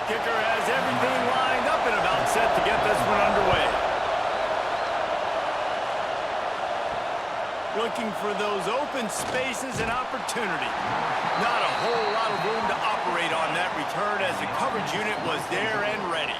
Kicker has everything lined up and about set to get this one underway. Looking for those open spaces and opportunity. Not a whole lot of room to operate on that return as the coverage unit was there and ready.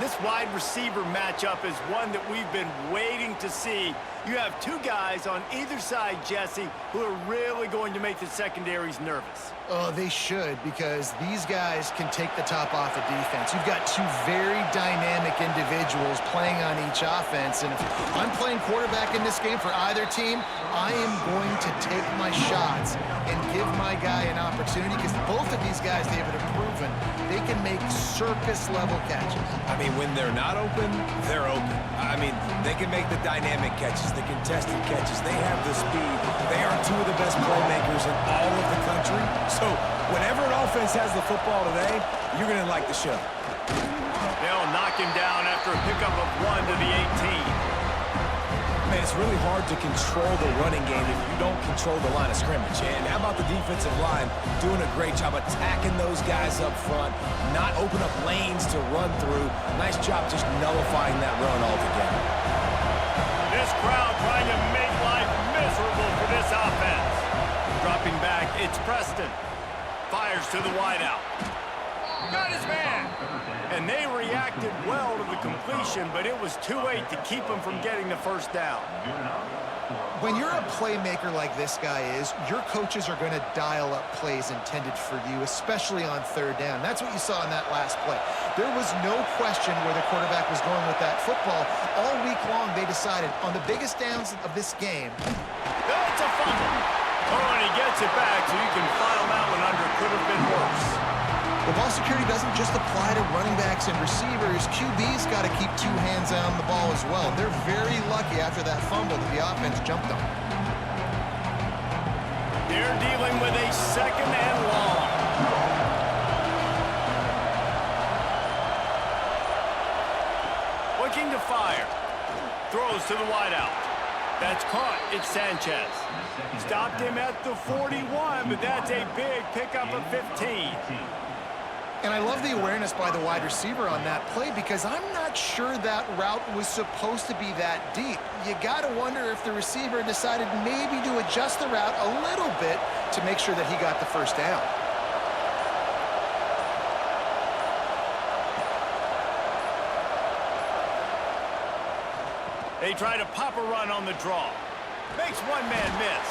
This wide receiver matchup is one that we've been waiting to see. You have two guys on either side, Jesse, who are really going to make the secondaries nervous. Oh, they should, because these guys can take the top off of defense. You've got two very dynamic individuals playing on each offense, and if I'm playing quarterback in this game for either team, I am going to take my shots and give my guy an opportunity, because both of these guys, David, have proven they can make circus-level catches. I mean, when they're not open, they're open. I mean, they can make the dynamic catches, the contested catches. They have the speed. They are two of the best playmakers in all of the country. So whenever an offense has the football today, you're going to like the show. They'll knock him down after a pickup of 1 to the 18. Man, it's really hard to control the running game if you don't control the line of scrimmage. And how about the defensive line doing a great job attacking those guys up front, not open up lanes to run through. Nice job just nullifying that run altogether. This crowd trying to make life miserable for this offense. Dropping back, it's Preston. Fires to the wideout. Got his man. And they reacted well to the completion, but it was too late to keep them from getting the first down. When you're a playmaker like this guy is, your coaches are going to dial up plays intended for you, especially on third down. That's what you saw in that last play. There was no question where the quarterback was going with that football. All week long, they decided on the biggest downs of this game. That's a fumble. Oh, and he gets it back, so you can file that one under. Could have been worse. The ball security doesn't just apply to running backs and receivers. QB's got to keep two hands on the ball as well. They're very lucky after that fumble that the offense jumped on. They're dealing with a second and long. Looking to fire. Throws to the wideout. That's caught. It's Sanchez. Stopped him at the 41, but that's a big pickup of 15. And I love the awareness by the wide receiver on that play, because I'm not sure that route was supposed to be that deep. You got to wonder if the receiver decided maybe to adjust the route a little bit to make sure that he got the first down. They try to pop a run on the draw. Makes one man miss.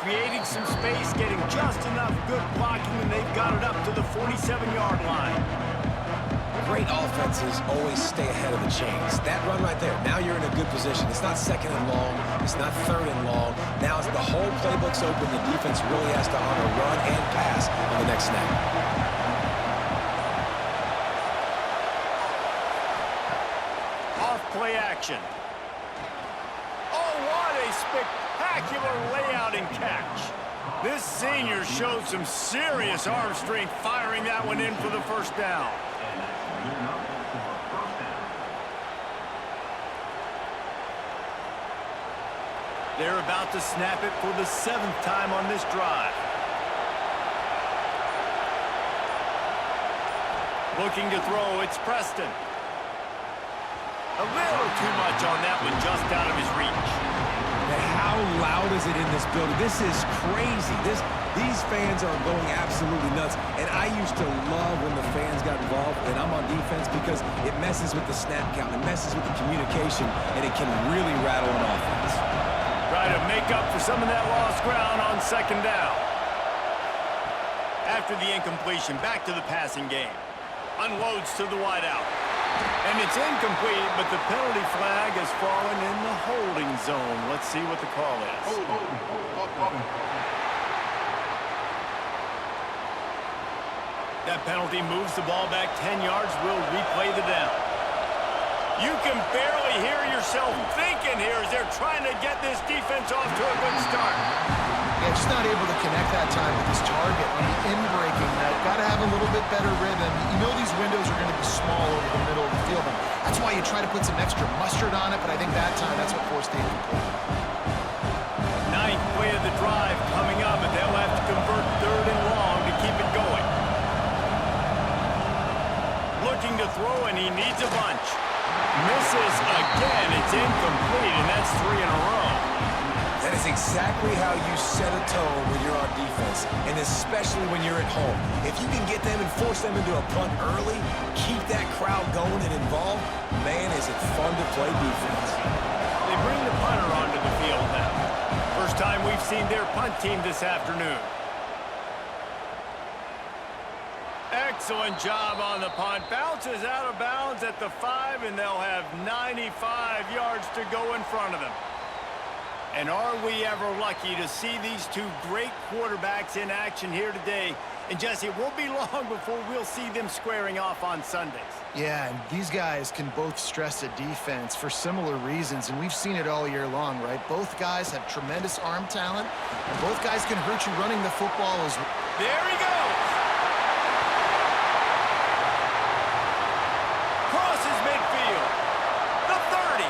Creating some space, getting just enough good blocking, and they've got it up to the 47-yard line. Great offenses always stay ahead of the chains. That run right there, now you're in a good position. It's not second and long. It's not third and long. Now as the whole playbook's open, the defense really has to honor run and pass on the next snap. Off play action. Oh, what a spectacular layout and catch. This senior showed some serious arm strength firing that one in for the first down. They're about to snap it for the 7th time on this drive. Looking to throw, it's Preston. A little too much on that one, just out of his reach. And how loud is it in this building? This is crazy. These fans are going absolutely nuts. And I used to love when the fans got involved, and I'm on defense, because it messes with the snap count, it messes with the communication, and it can really rattle an offense. Try to make up for some of that lost ground on second down. After the incompletion, back to the passing game. Unloads to the wideout. And it's incomplete, but the penalty flag has fallen in the holding zone. Let's see what the call is. That penalty moves the ball back 10 yards. We'll replay the down. You can barely hear yourself thinking here as they're trying to get this defense off to a good start. Yeah, just not able to connect that time with his target on the in-breaking. Got to have a little bit better rhythm. You know these windows are going to be small over the middle of the field. And that's why you try to put some extra mustard on it, but I think that time that's what forced the incomplete. 9th play of the drive coming up, and they'll have to convert 3rd and long to keep it going. throw, and he needs a bunch. Misses again. It's incomplete, and that's 3 in a row. That is exactly how you set a tone when you're on defense, and especially when you're at home. If you can get them and force them into a punt early, keep that crowd going and involved, man, is it fun to play defense. They bring the punter onto the field now. First time we've seen their punt team this afternoon. Excellent job on the punt. Bounces out of bounds at the 5, and they'll have 95 yards to go in front of them. And are we ever lucky to see these two great quarterbacks in action here today? And Jesse, it won't be long before we'll see them squaring off on Sundays. Yeah, and these guys can both stress a defense for similar reasons, and we've seen it all year long, right? Both guys have tremendous arm talent, and both guys can hurt you running the football as well. There he goes! Crosses midfield. The 30.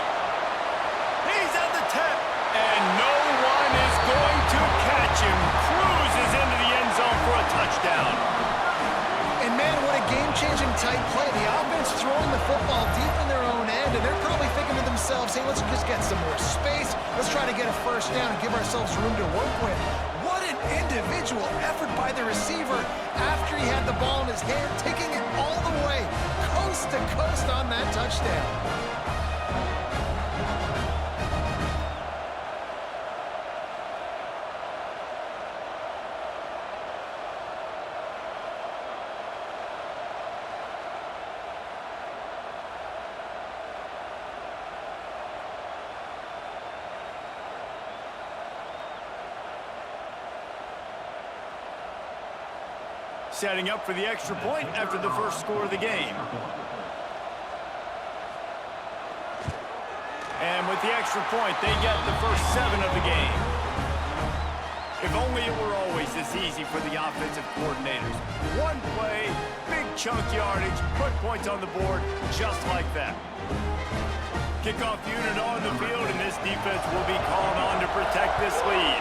He's at the 10. And no one is going to catch him. Cruises into the end zone for a touchdown. And man, what a game-changing tight play. The offense throwing the football deep in their own end, and they're probably thinking to themselves, hey, let's just get some more space. Let's try to get a first down and give ourselves room to work with. What an individual effort by the receiver after he had the ball in his hand, taking it all the way, coast to coast on that touchdown. Setting up for the extra point after the first score of the game. And with the extra point, they get the first 7 of the game. If only it were always this easy for the offensive coordinators. One play, big chunk yardage, put points on the board just like that. Kickoff unit on the field, and this defense will be called on to protect this lead.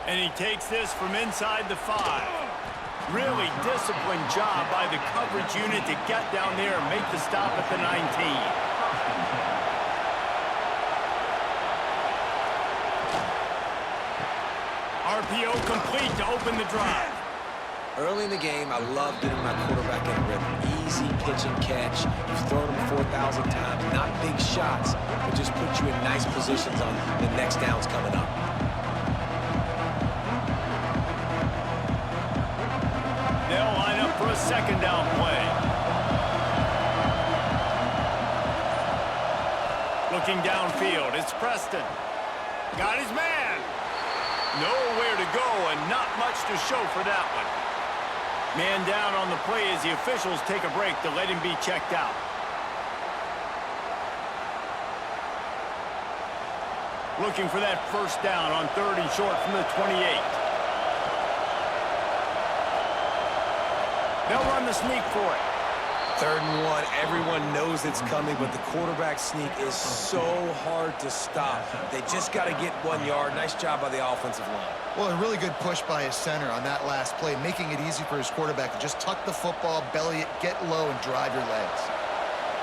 And he takes this from inside the 5. Really disciplined job by the coverage unit to get down there and make the stop at the 19. RPO complete to open the drive. Early in the game, I love getting my quarterback in a rhythm. Easy pitch and catch. You've thrown him 4,000 times. Not big shots, but just put you in nice positions on the next downs coming up. They'll line up for a second down play. Looking downfield, it's Preston. Got his man. Nowhere to go and not much to show for that one. Man down on the play as the officials take a break to let him be checked out. Looking for that first down on 3rd and short from the 28. They'll run the sneak for it. 3rd and 1, everyone knows it's coming, but the quarterback sneak is so hard to stop. They just got to get 1 yard. Nice job by the offensive line. Well, a really good push by his center on that last play, making it easy for his quarterback to just tuck the football, belly it, get low, and drive your legs.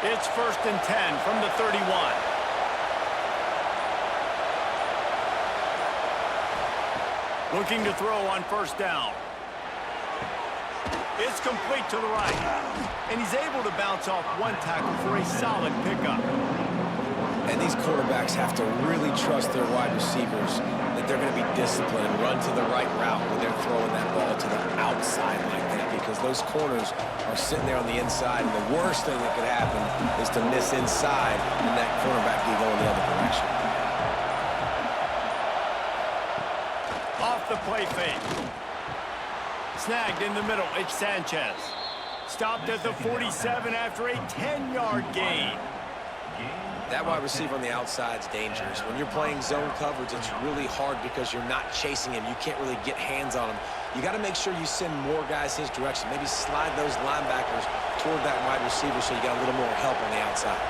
It's 1st and 10 from the 31. Looking to throw on 1st down. It's complete to the right. And he's able to bounce off 1 tackle for a solid pickup. And these quarterbacks have to really trust their wide receivers that they're going to be disciplined and run to the right route when they're throwing that ball to the outside like that, because those corners are sitting there on the inside, and the worst thing that could happen is to miss inside and that cornerback be going the other direction. Off the play fake. Snagged in the middle, it's Sanchez. Stopped at the 47 after a 10-yard gain. That wide receiver on the outside is dangerous. When you're playing zone coverage, it's really hard because you're not chasing him. You can't really get hands on him. You got to make sure you send more guys his direction. Maybe slide those linebackers toward that wide receiver so you got a little more help on the outside.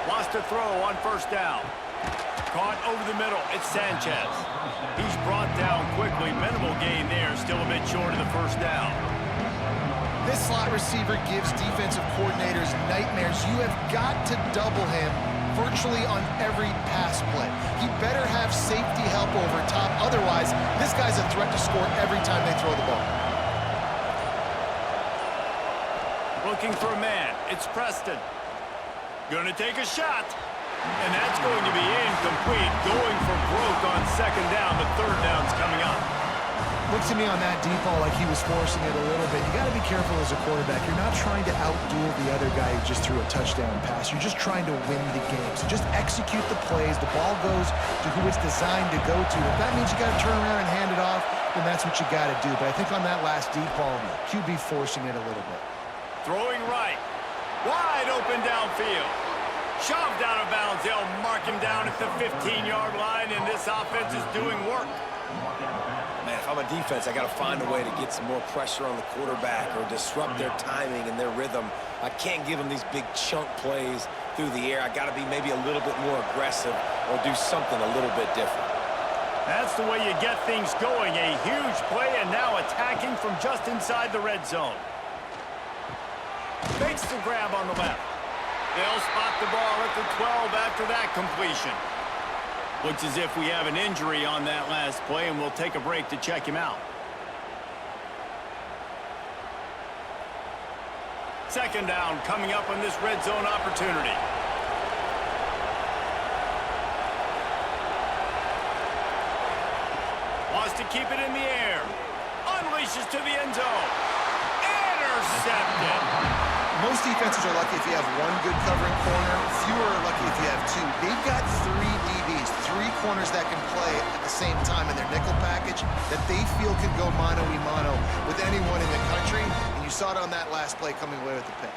Lost a throw on 1st down. caught over the middle. It's Sanchez. He's brought down quickly. Minimal gain there. Still a bit short of the first down. This slot receiver gives defensive coordinators nightmares. You have got to double him virtually on every pass play. He better have safety help over top. Otherwise, this guy's a threat to score every time they throw the ball. Looking for a man. It's Preston. Gonna take a shot. And that's going to be incomplete. Going for broke on second down. The third down's coming up. Looks to me on that deep ball like he was forcing it a little bit. You got to be careful as a quarterback. You're not trying to outduel the other guy who just threw a touchdown pass. You're just trying to win the game. So just execute the plays. The ball goes to who it's designed to go to. If that means you got to turn around and hand it off, then that's what you got to do. But I think on that last deep ball, QB forcing it a little bit. Throwing right. Wide open downfield. Shoved out of bounds. They'll mark him down at the 15-yard line, and this offense is doing work. Man, if I'm a defense, I got to find a way to get some more pressure on the quarterback or disrupt their timing and their rhythm. I can't give them these big chunk plays through the air. I got to be maybe a little bit more aggressive or do something a little bit different. That's the way you get things going. A huge play, and now attacking from just inside the red zone. Makes the grab on the left. They'll spot the ball at the 12 after that completion. Looks as if we have an injury on that last play, and we'll take a break to check him out. Second down coming up on this red zone opportunity. Wants to keep it in the air. Unleashes to the end zone. Intercepted. Most defenses are lucky if you have one good covering corner. Fewer are lucky if you have two. They've got three DBs, three corners that can play at the same time in their nickel package that they feel can go mano-a-mano with anyone in the country. And you saw it on that last play coming away with the pick.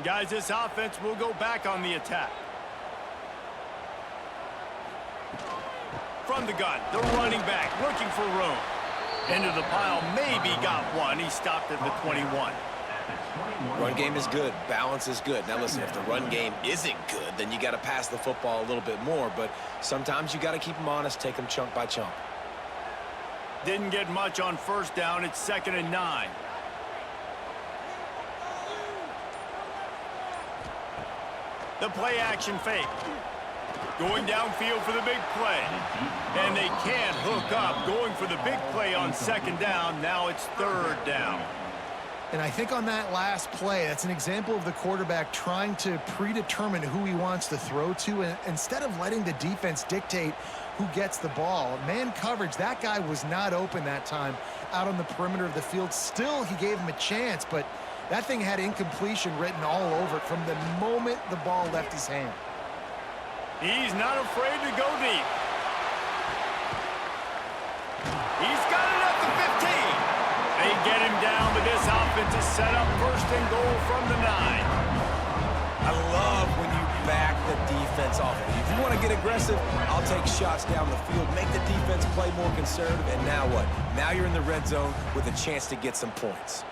Guys, this offense will go back on the attack. From the gun, the running back looking for room. Into the pile, maybe got one. He stopped at the 21. Run game is good. Balance is good. Now listen, if the run game isn't good, then you got to pass the football a little bit more. But sometimes you got to keep them honest, take them chunk by chunk. Didn't get much on first down. It's 2nd and 9. The play action fake. Going downfield for the big play. And they can't hook up. Going for the big play on second down. Now it's third down. And I think on that last play, that's an example of the quarterback trying to predetermine who he wants to throw to. And instead of letting the defense dictate who gets the ball, man coverage, that guy was not open that time out on the perimeter of the field. Still, he gave him a chance, but that thing had incompletion written all over it from the moment the ball left his hand. He's not afraid to go deep. He's got it at the 15. They get him down, but this offense is set up 1st and goal from the 9. I love when you back the defense off of you. If you want to get aggressive, I'll take shots down the field, make the defense play more conservative, and now what? Now you're in the red zone with a chance to get some points.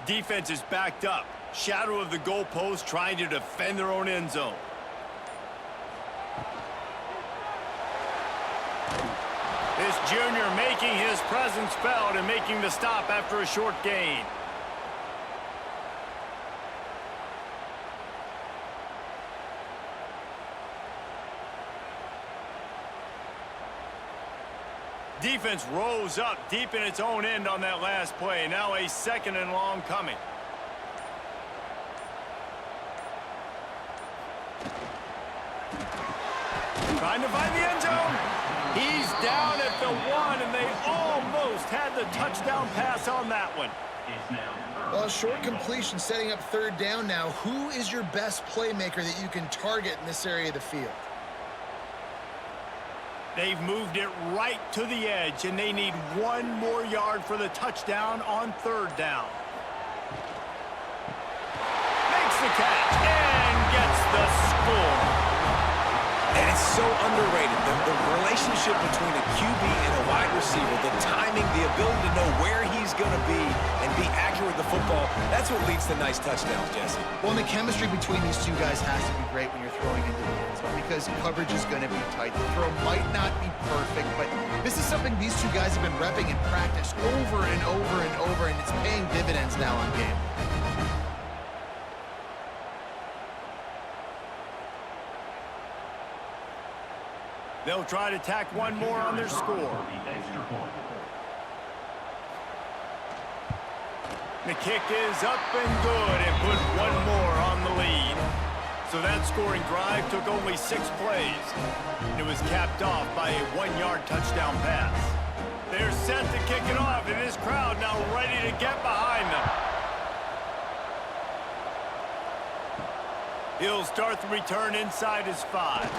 Defense is backed up. Shadow of the goalpost trying to defend their own end zone. This junior making his presence felt and making the stop after a short gain. Defense rose up deep in its own end on that last play. Now a 2nd and long coming. Trying to find the end zone. He's down at the 1, and they almost had the touchdown pass on that one. Well, short completion setting up 3rd down now. Who is your best playmaker that you can target in this area of the field? They've moved it right to the edge, and they need one more yard for the touchdown on third down. Makes the catch and gets the score. And it's so underrated, the relationship between a QB and a wide receiver, the timing, the ability to know where he's going to be and be accurate with the football, that's what leads to nice touchdowns, Jesse. Well, and the chemistry between these two guys has to be great when you're throwing into the end zone because coverage is going to be tight. The throw might not be perfect, but this is something these two guys have been repping in practice over and over and over, and it's paying dividends now on game. They'll try to tack one more on their score. The kick is up and good and put one more on the lead. So that scoring drive took only 6 plays. It was capped off by a 1-yard touchdown pass. They're set to kick it off, and this crowd now ready to get behind them. He'll start the return inside his 5.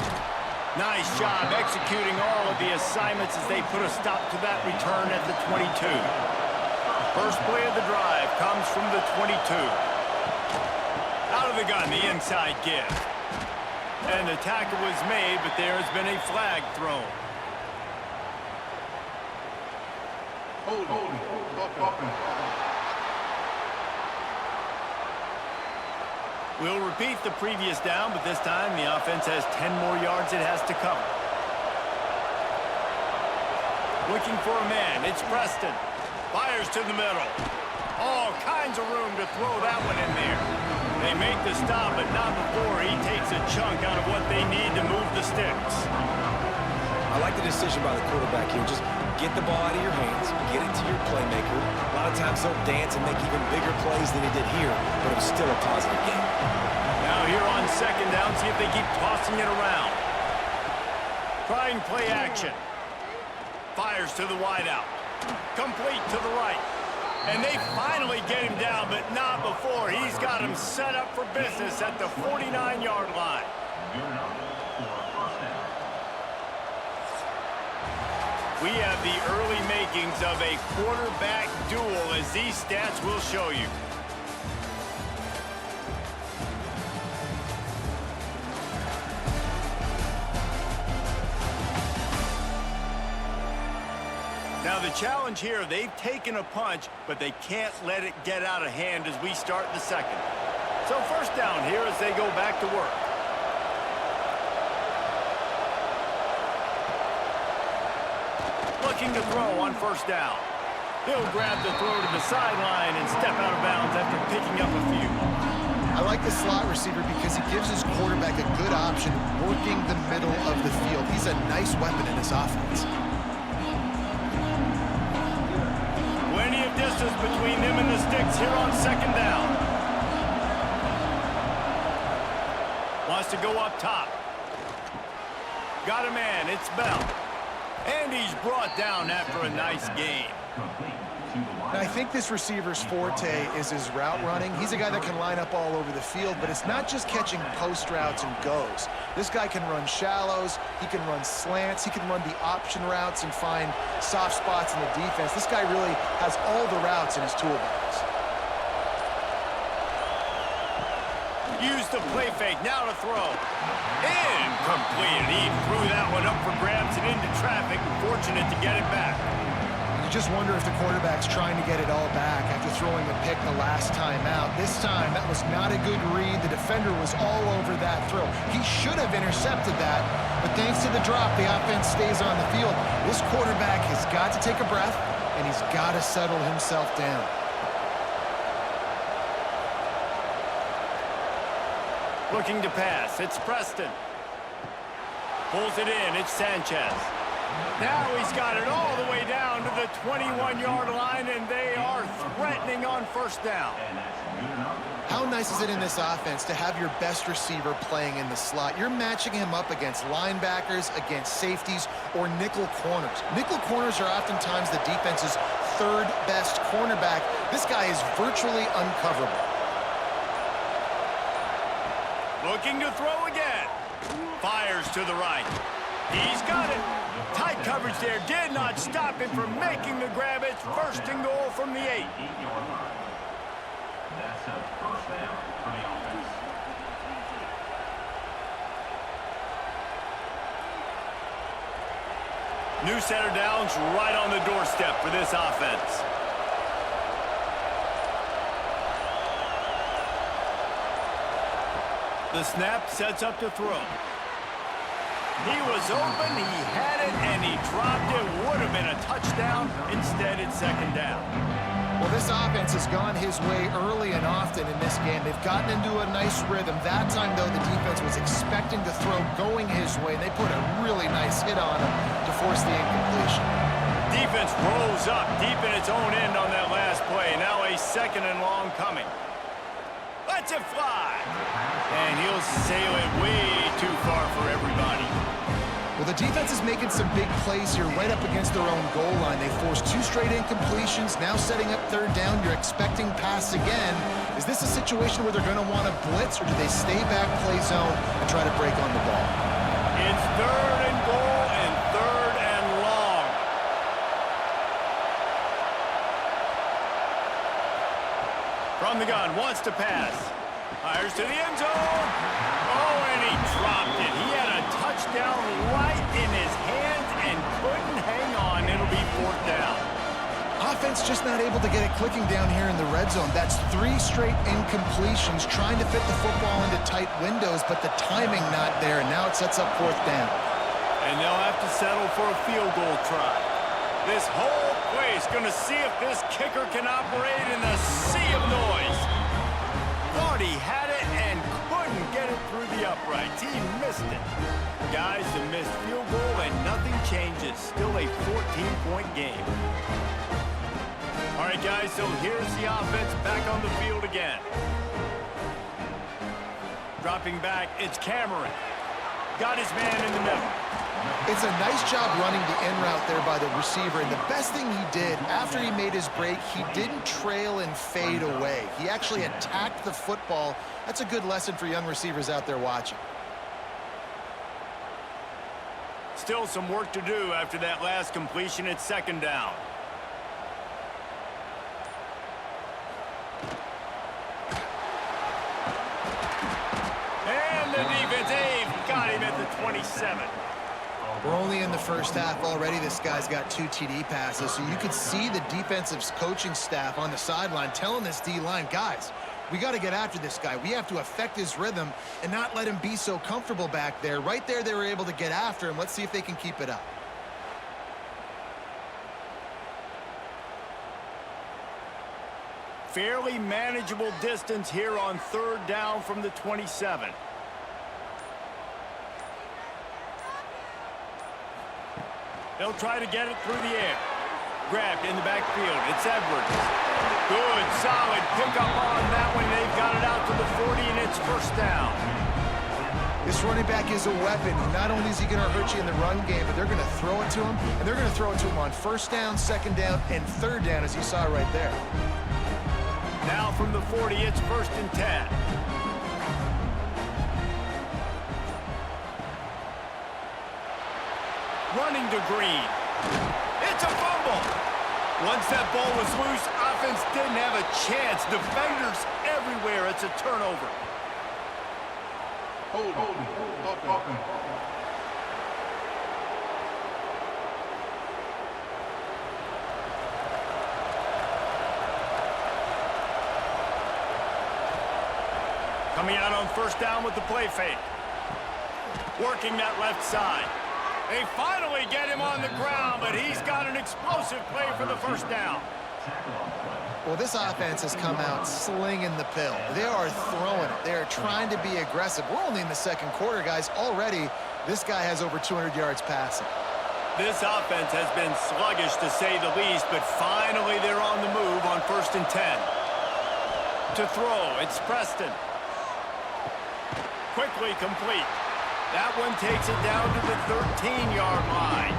Nice job executing all of the assignments as they put a stop to that return at the 22. First play of the drive comes from the 22. Out of the gun, the inside give. And the tackle was made, but there has been a flag thrown. We'll repeat the previous down, but this time the offense has 10 more yards it has to cover. Looking for a man, it's Preston. Fires to the middle. All kinds of room to throw that one in there. They make the stop, but not before he takes a chunk out of what they need to move the sticks. I like the decision by the quarterback here. Just get the ball out of your hands, get it to your playmaker. A lot of times they'll dance and make even bigger plays than he did here, but it was still a positive game. Now here on second down, see if they keep tossing it around. Trying play action. Fires to the wideout. Complete to the right. And they finally get him down, but not before. He's got him set up for business at the 49-yard line. We have the early makings of a quarterback duel, as these stats will show you. Now the challenge here, they've taken a punch, but they can't let it get out of hand as we start the second. So first down here as they go back to work. Looking to throw on first down. He'll grab the throw to the sideline and step out of bounds after picking up a few. I like the slot receiver because he gives his quarterback a good option working the middle of the field. He's a nice weapon in this offense. Plenty of distance between them and the sticks here on second down. Wants to go up top. Got a man, it's Bell. And he's brought down after a nice game. And I think this receiver's forte is his route running. He's a guy that can line up all over the field, but it's not just catching post routes and goes. This guy can run shallows, he can run slants, he can run the option routes and find soft spots in the defense. This guy really has all the routes in his toolbox. Use the play fake, now to throw. Incomplete. He threw that one up for grabs and into traffic. Fortunate to get it back. You just wonder if the quarterback's trying to get it all back after throwing the pick the last time out. This time, that was not a good read. The defender was all over that throw. He should have intercepted that, but thanks to the drop, the offense stays on the field. This quarterback has got to take a breath, and he's got to settle himself down. Looking to pass, it's Preston. Pulls it in, it's Sanchez. Now he's got it all the way down to the 21-yard line, and they are threatening on first down. How nice is it in this offense to have your best receiver playing in the slot? You're matching him up against linebackers, against safeties, or nickel corners. Nickel corners are oftentimes the defense's third best cornerback. This guy is virtually uncoverable. Looking to throw again. Fires to the right. He's got it. Tight coverage there did not stop him from making the grab. It's first and goal from the 8. That's a first down for the offense. New center downs right on the doorstep for this offense. The snap sets up to throw. He was open, he had it, and he dropped it. Would have been a touchdown. Instead, it's second down. Well, this offense has gone his way early and often in this game. They've gotten into a nice rhythm. That time, though, the defense was expecting to throw going his way, and they put a really nice hit on him to force the incompletion. Defense rolls up deep in its own end on that last play. Now a second and long coming. Lets it fly. And he'll sail it way too far for everybody. Well, the defense is making some big plays here right up against their own goal line. They forced 2 straight incompletions, now setting up third down. You're expecting pass again. Is this a situation where they're going to want to blitz, or do they stay back, play zone, and try to break on the ball? It's third and goal and third and long. From the gun, wants to pass. Fires to the end zone. Oh, and he dropped it. He had a touchdown right in his hands and couldn't hang on. It'll be fourth down. Offense just not able to get it clicking down here in the red zone. That's 3 straight incompletions, trying to fit the football into tight windows, but the timing not there, and now it sets up fourth down. And they'll have to settle for a field goal try. This whole place going to see if this kicker can operate in the sea of noise. Thought he had it and couldn't get it through the uprights. He missed it. Guys, a missed field goal and nothing changes. Still a 14-point game. All right, guys, so here's the offense back on the field again. Dropping back, it's Cameron. Got his man in the middle. It's a nice job running the in route there by the receiver, and the best thing he did after he made his break, he didn't trail and fade away. He actually attacked the football. That's a good lesson for young receivers out there watching. Still some work to do after that last completion. It's second down. And the defense got him at the 27. We're only in the first half already. This guy's got 2 TD passes, so you could see the defensive coaching staff on the sideline telling this D-line, guys, we got to get after this guy. We have to affect his rhythm and not let him be so comfortable back there. Right there, they were able to get after him. Let's see if they can keep it up. Fairly manageable distance here on third down from the 27. They'll try to get it through the air. Grabbed in the backfield. It's Edwards. Good, solid pickup on that one. They've got it out to the 40, and it's first down. This running back is a weapon. Not only is he going to hurt you in the run game, but they're going to throw it to him, and they're going to throw it to him on first down, second down, and third down, as you saw right there. Now from the 40, it's first and 10. Running to Green. It's a fumble. Once that ball was loose, offense didn't have a chance. Defenders everywhere. It's a turnover. Hold on. Coming out on first down with the play fake. Working that left side. They finally get him on the ground, but he's got an explosive play for the first down. Well, this offense has come out slinging the pill. They are throwing it. They are trying to be aggressive. We're only in the second quarter, guys. Already, this guy has over 200 yards passing. This offense has been sluggish, to say the least, but finally they're on the move on first and 10. To throw, it's Preston. Quickly complete. That one takes it down to the 13-yard line.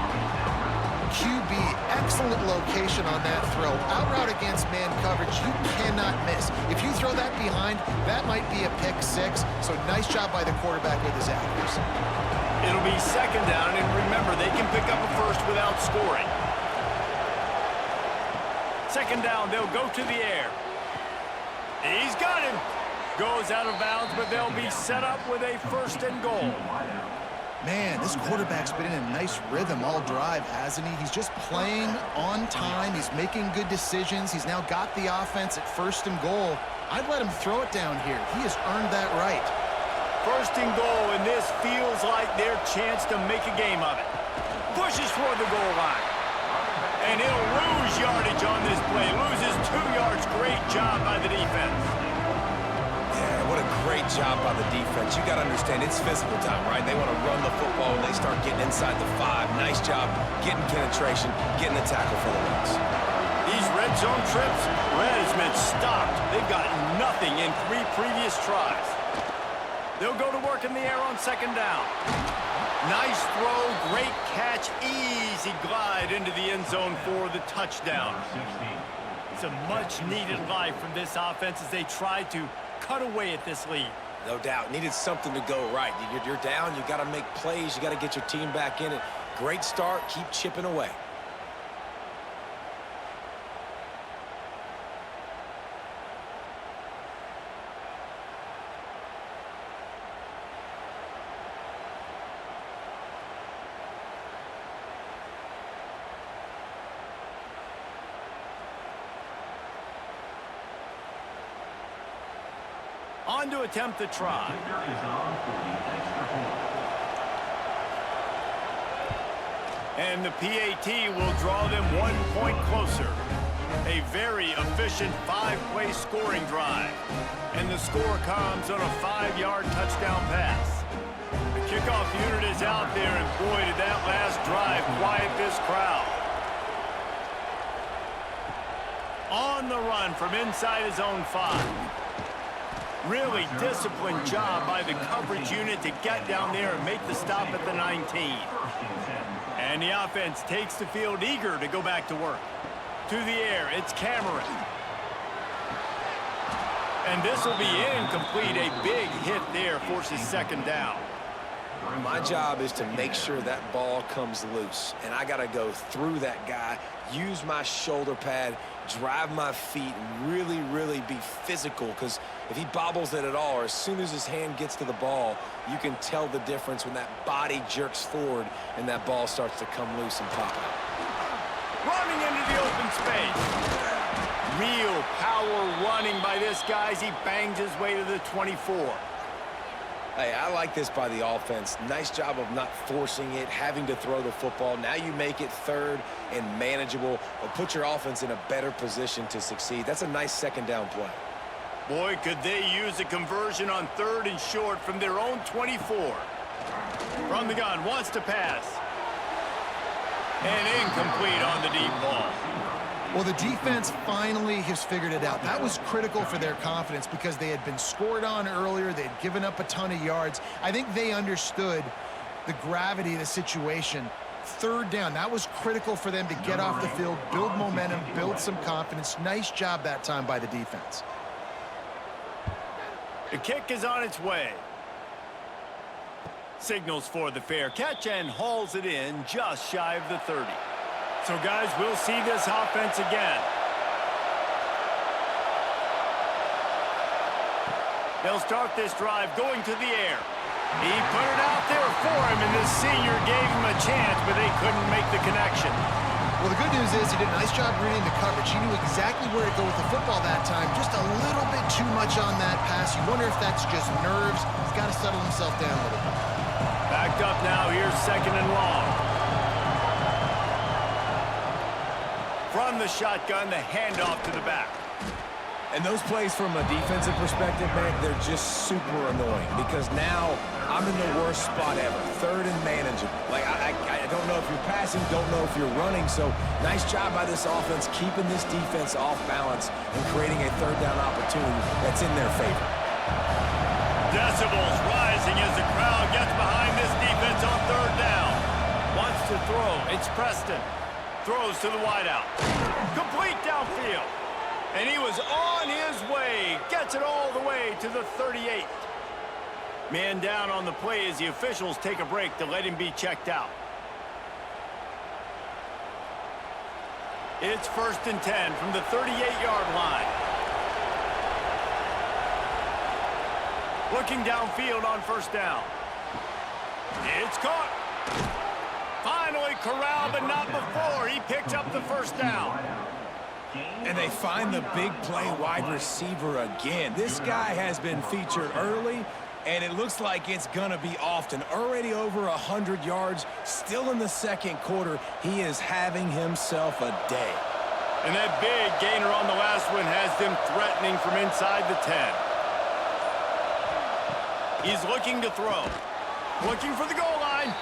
QB, excellent location on that throw. Out route against man coverage, you cannot miss. If you throw that behind, that might be a pick 6. So nice job by the quarterback with his accuracy. It'll be second down, and remember, they can pick up a first without scoring. Second down, they'll go to the air. He's got him. Goes out of bounds, but they'll be set up with a first and goal. Man, this quarterback's been in a nice rhythm all drive, hasn't he? He's just playing on time. He's making good decisions. He's now got the offense at first and goal. I'd let him throw it down here. He has earned that right. First and goal, and this feels like their chance to make a game of it. Pushes for the goal line. And he'll lose yardage on this play. Loses 2 yards. Great job by the defense. Yeah, what a great job by the defense. You got to understand, it's physical time, right? They want to run the football when they start getting inside the 5. Nice job getting penetration, getting the tackle for the loss. These red zone trips, Red has been stopped. They've got nothing in 3 previous tries. They'll go to work in the air on second down. Nice throw, great catch, easy glide into the end zone for the touchdown. It's a much-needed life from this offense as they try to cut away at this lead. No doubt. Needed something to go right. You're down. You got to make plays. You got to get your team back in it. Great start. Keep chipping away. On to attempt the try. And the PAT will draw them 1 point closer. A very efficient 5-play scoring drive. And the score comes on a 5-yard touchdown pass. The kickoff unit is out there, and boy, did that last drive quiet this crowd. On the run from inside his own 5. Really disciplined job by the coverage unit to get down there and make the stop at the 19. And the offense takes the field eager to go back to work. To the air, it's Cameron. And this will be incomplete. A big hit there forces second down. My job is to make sure that ball comes loose. And I got to go through that guy, use my shoulder pad, drive my feet, and really, really be physical. Because if he bobbles it at all, or as soon as his hand gets to the ball, you can tell the difference when that body jerks forward and that ball starts to come loose and pop out. Running into the open space. Real power running by this guy as he bangs his way to the 24. Hey, I like this by the offense. Nice job of not forcing it, having to throw the football. Now you make it third and manageable, or put your offense in a better position to succeed. That's a nice second down play. Boy, could they use a conversion on 3rd and short from their own 24. From the gun, wants to pass. And incomplete on the deep ball. Well, the defense finally has figured it out. That was critical for their confidence because they had been scored on earlier. They had given up a ton of yards. I think they understood the gravity of the situation. 3rd down, that was critical for them to get off the field, build momentum, build some confidence. Nice job that time by the defense. The kick is on its way. Signals for the fair catch and hauls it in just shy of the 30. So, guys, we'll see this offense again. They'll start this drive going to the air. He put it out there for him, and the senior gave him a chance, but they couldn't make the connection. Well, the good news is he did a nice job reading the coverage. He knew exactly where to go with the football that time. Just a little bit too much on that pass. You wonder if that's just nerves. He's got to settle himself down a little bit. Backed up now. Here's 2nd and long. From the shotgun, the handoff to the back. And those plays from a defensive perspective, man, they're just super annoying because now I'm in the worst spot ever. 3rd and manageable. Like, I don't know if you're passing, don't know if you're running. So nice job by this offense keeping this defense off balance and creating a 3rd down opportunity that's in their favor. Decibels rising as the crowd gets behind this defense on 3rd down. Wants to throw. It's Preston. Throws to the wideout. Complete downfield. And he was on his way. Gets it all the way to the 38. Man down on the play as the officials take a break to let him be checked out. It's 1st and 10 from the 38-yard line. Looking downfield on 1st down. It's caught. Finally corralled, but not before. He picked up the 1st down. And they find the big play wide receiver again. This guy has been featured early, and it looks like it's going to be often. Already over 100 yards, still in the 2nd quarter. He is having himself a day. And that big gainer on the last one has them threatening from inside the 10. He's looking to throw. Looking for the goal line.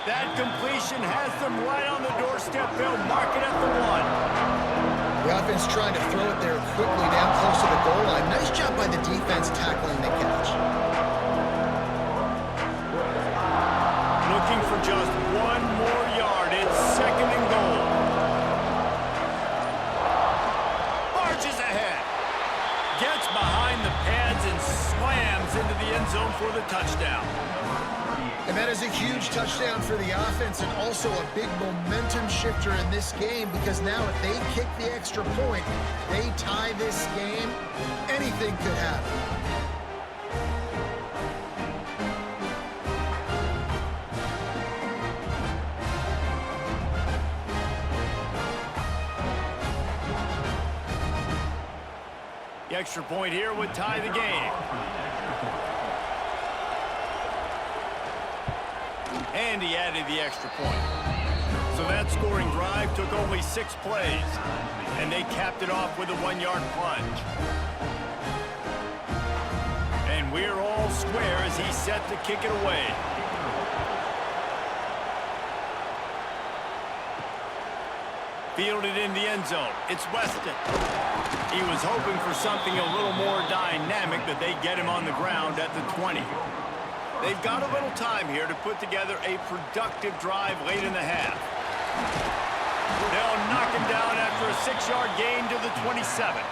That completion has them right on the doorstep. They'll mark it at the 1. The offense trying to throw it there quickly down close to the goal line. Nice job by the defense tackling the catch. Looking for just 1 more yard. It's 2nd and goal. Marches ahead. Gets behind the pads and slams into the end zone for the touchdown. And that is a huge touchdown for the offense and also a big momentum shifter in this game, because now if they kick the extra point, they tie this game, anything could happen. The extra point here would tie the game. And he added the extra point. So that scoring drive took only 6 plays. And they capped it off with a 1-yard plunge. And we're all square as he's set to kick it away. Fielded in the end zone. It's Weston. He was hoping for something a little more dynamic, but they get him on the ground at the 20. They've got a little time here to put together a productive drive late in the half. They'll knock him down after a 6-yard gain to the 27.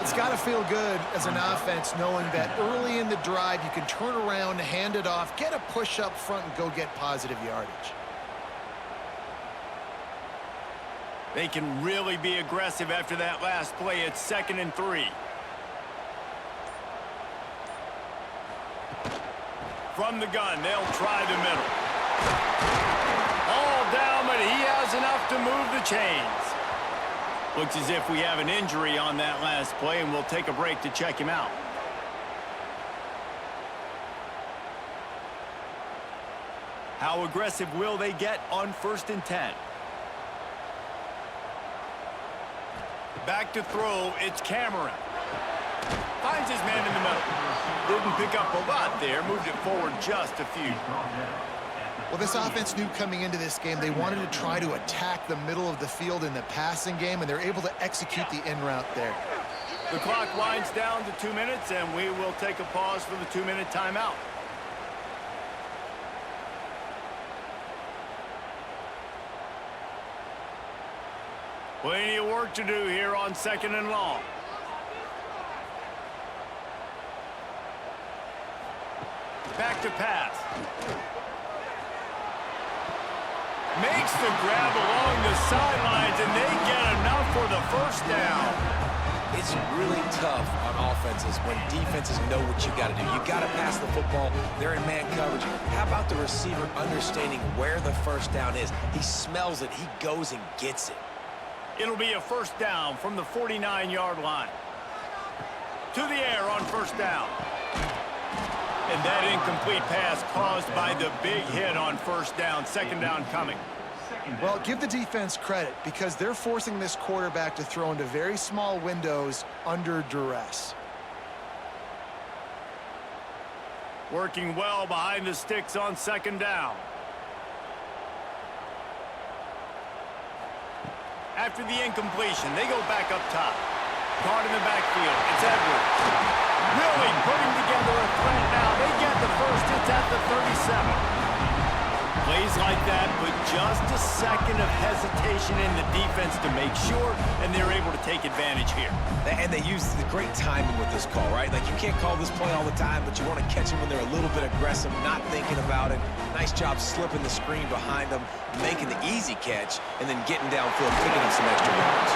It's got to feel good as an offense knowing that early in the drive you can turn around, hand it off, get a push up front, and go get positive yardage. They can really be aggressive after that last play. It's 2nd and 3. From the gun, they'll try the middle. All down, but he has enough to move the chains. Looks as if we have an injury on that last play, and we'll take a break to check him out. How aggressive will they get on 1st and 10? Back to throw, it's Cameron. Finds his man in the middle. Didn't pick up a lot there, moved it forward just a few. Well, this offense knew coming into this game they wanted to try to attack the middle of the field in the passing game, and they're able to execute the in route there. The clock winds down to 2 minutes, and we will take a pause for the 2-minute timeout. Plenty of work to do here on 2nd and long. Back to pass. Makes the grab along the sidelines, and they get enough for the 1st down. It's really tough on offenses when defenses know what you got to do. You got to pass the football. They're in man coverage. How about the receiver understanding where the 1st down is? He smells it. He goes and gets it. It'll be a 1st down from the 49-yard line. To the air on 1st down. And that incomplete pass caused by the big hit on 1st down. 2nd down coming. Well, give the defense credit because they're forcing this quarterback to throw into very small windows under duress. Working well behind the sticks on 2nd down. After the incompletion, they go back up top. Caught in the backfield. It's Edwards. Really putting together a threat now. They get the 1st. It's at the 37. Plays like that, but just a second of hesitation in the defense to make sure, and they're able to take advantage here. And they use the great timing with this call, right? Like, you can't call this play all the time, but you want to catch them when they're a little bit aggressive, not thinking about it. Nice job slipping the screen behind them, making the easy catch, and then getting downfield, picking up some extra yards.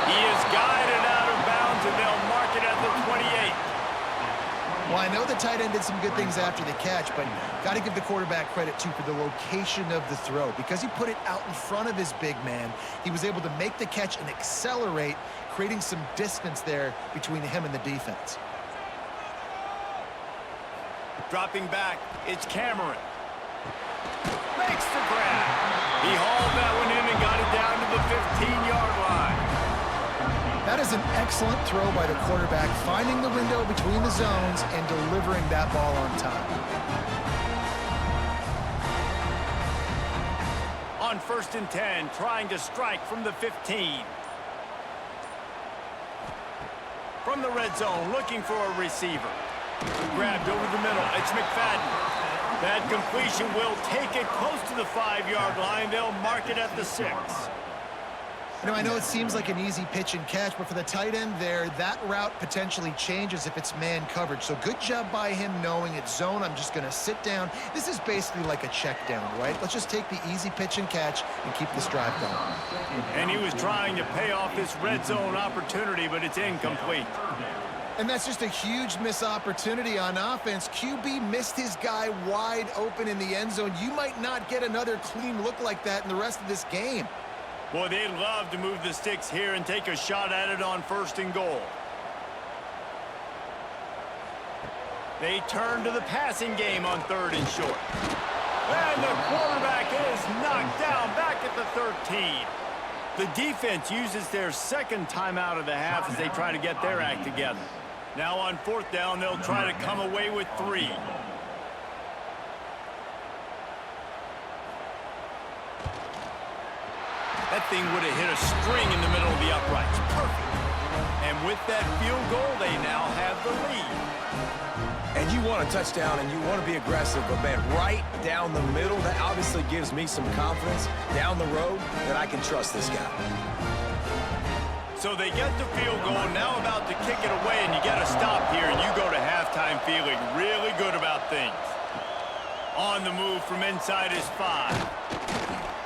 He is guided out of bounds, and they'll mark it at the 28. Well, I know the tight end did some good things after the catch, but got to give the quarterback credit, too, for the location of the throw. Because he put it out in front of his big man, he was able to make the catch and accelerate, creating some distance there between him and the defense. Dropping back, it's Cameron. Makes the grab. He hauled that one in and got it down to the 15-yard line. That is an excellent throw by the quarterback, finding the window between the zones and delivering that ball on time. On 1st and 10, trying to strike from the 15. From the red zone, looking for a receiver. Grabbed over the middle. It's McFadden. That completion will take it close to the 5-yard line. They'll mark it at the 6. You know, I know it seems like an easy pitch and catch, but for the tight end there, that route potentially changes if it's man coverage. So good job by him knowing it's zone. I'm just going to sit down. This is basically like a check down, right? Let's just take the easy pitch and catch and keep this drive going. And he was trying to pay off this red zone opportunity, but it's incomplete. And that's just a huge missed opportunity on offense. QB missed his guy wide open in the end zone. You might not get another clean look like that in the rest of this game. Boy, they'd love to move the sticks here and take a shot at it on 1st and goal. They turn to the passing game on 3rd and short. And the quarterback is knocked down back at the 13. The defense uses their second timeout of the half as they try to get their act together. Now on 4th down, they'll try to come away with 3. That thing would have hit a string in the middle of the uprights. Perfect. And with that field goal, they now have the lead. And you want a touchdown and you want to be aggressive, but man, right down the middle, that obviously gives me some confidence down the road that I can trust this guy. So they get the field goal, now about to kick it away, and you get a stop here, and you go to halftime feeling really good about things. On the move from inside his 5.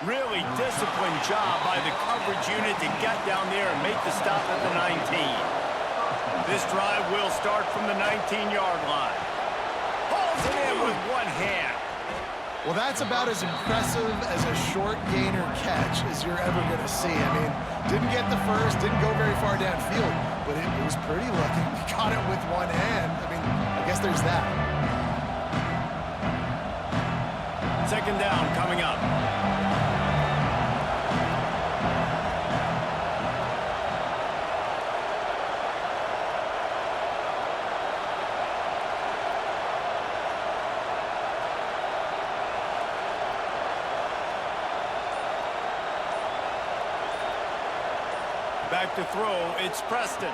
Really disciplined job by the coverage unit to get down there and make the stop at the 19. This drive will start from the 19-yard line. Hauls it in with one hand. Well, that's about as impressive as a short gainer catch as you're ever going to see. I mean, didn't get the first, didn't go very far downfield, but it was pretty lucky. He caught it with one hand. I mean, I guess there's that. 2nd down coming up. Back to throw, it's Preston.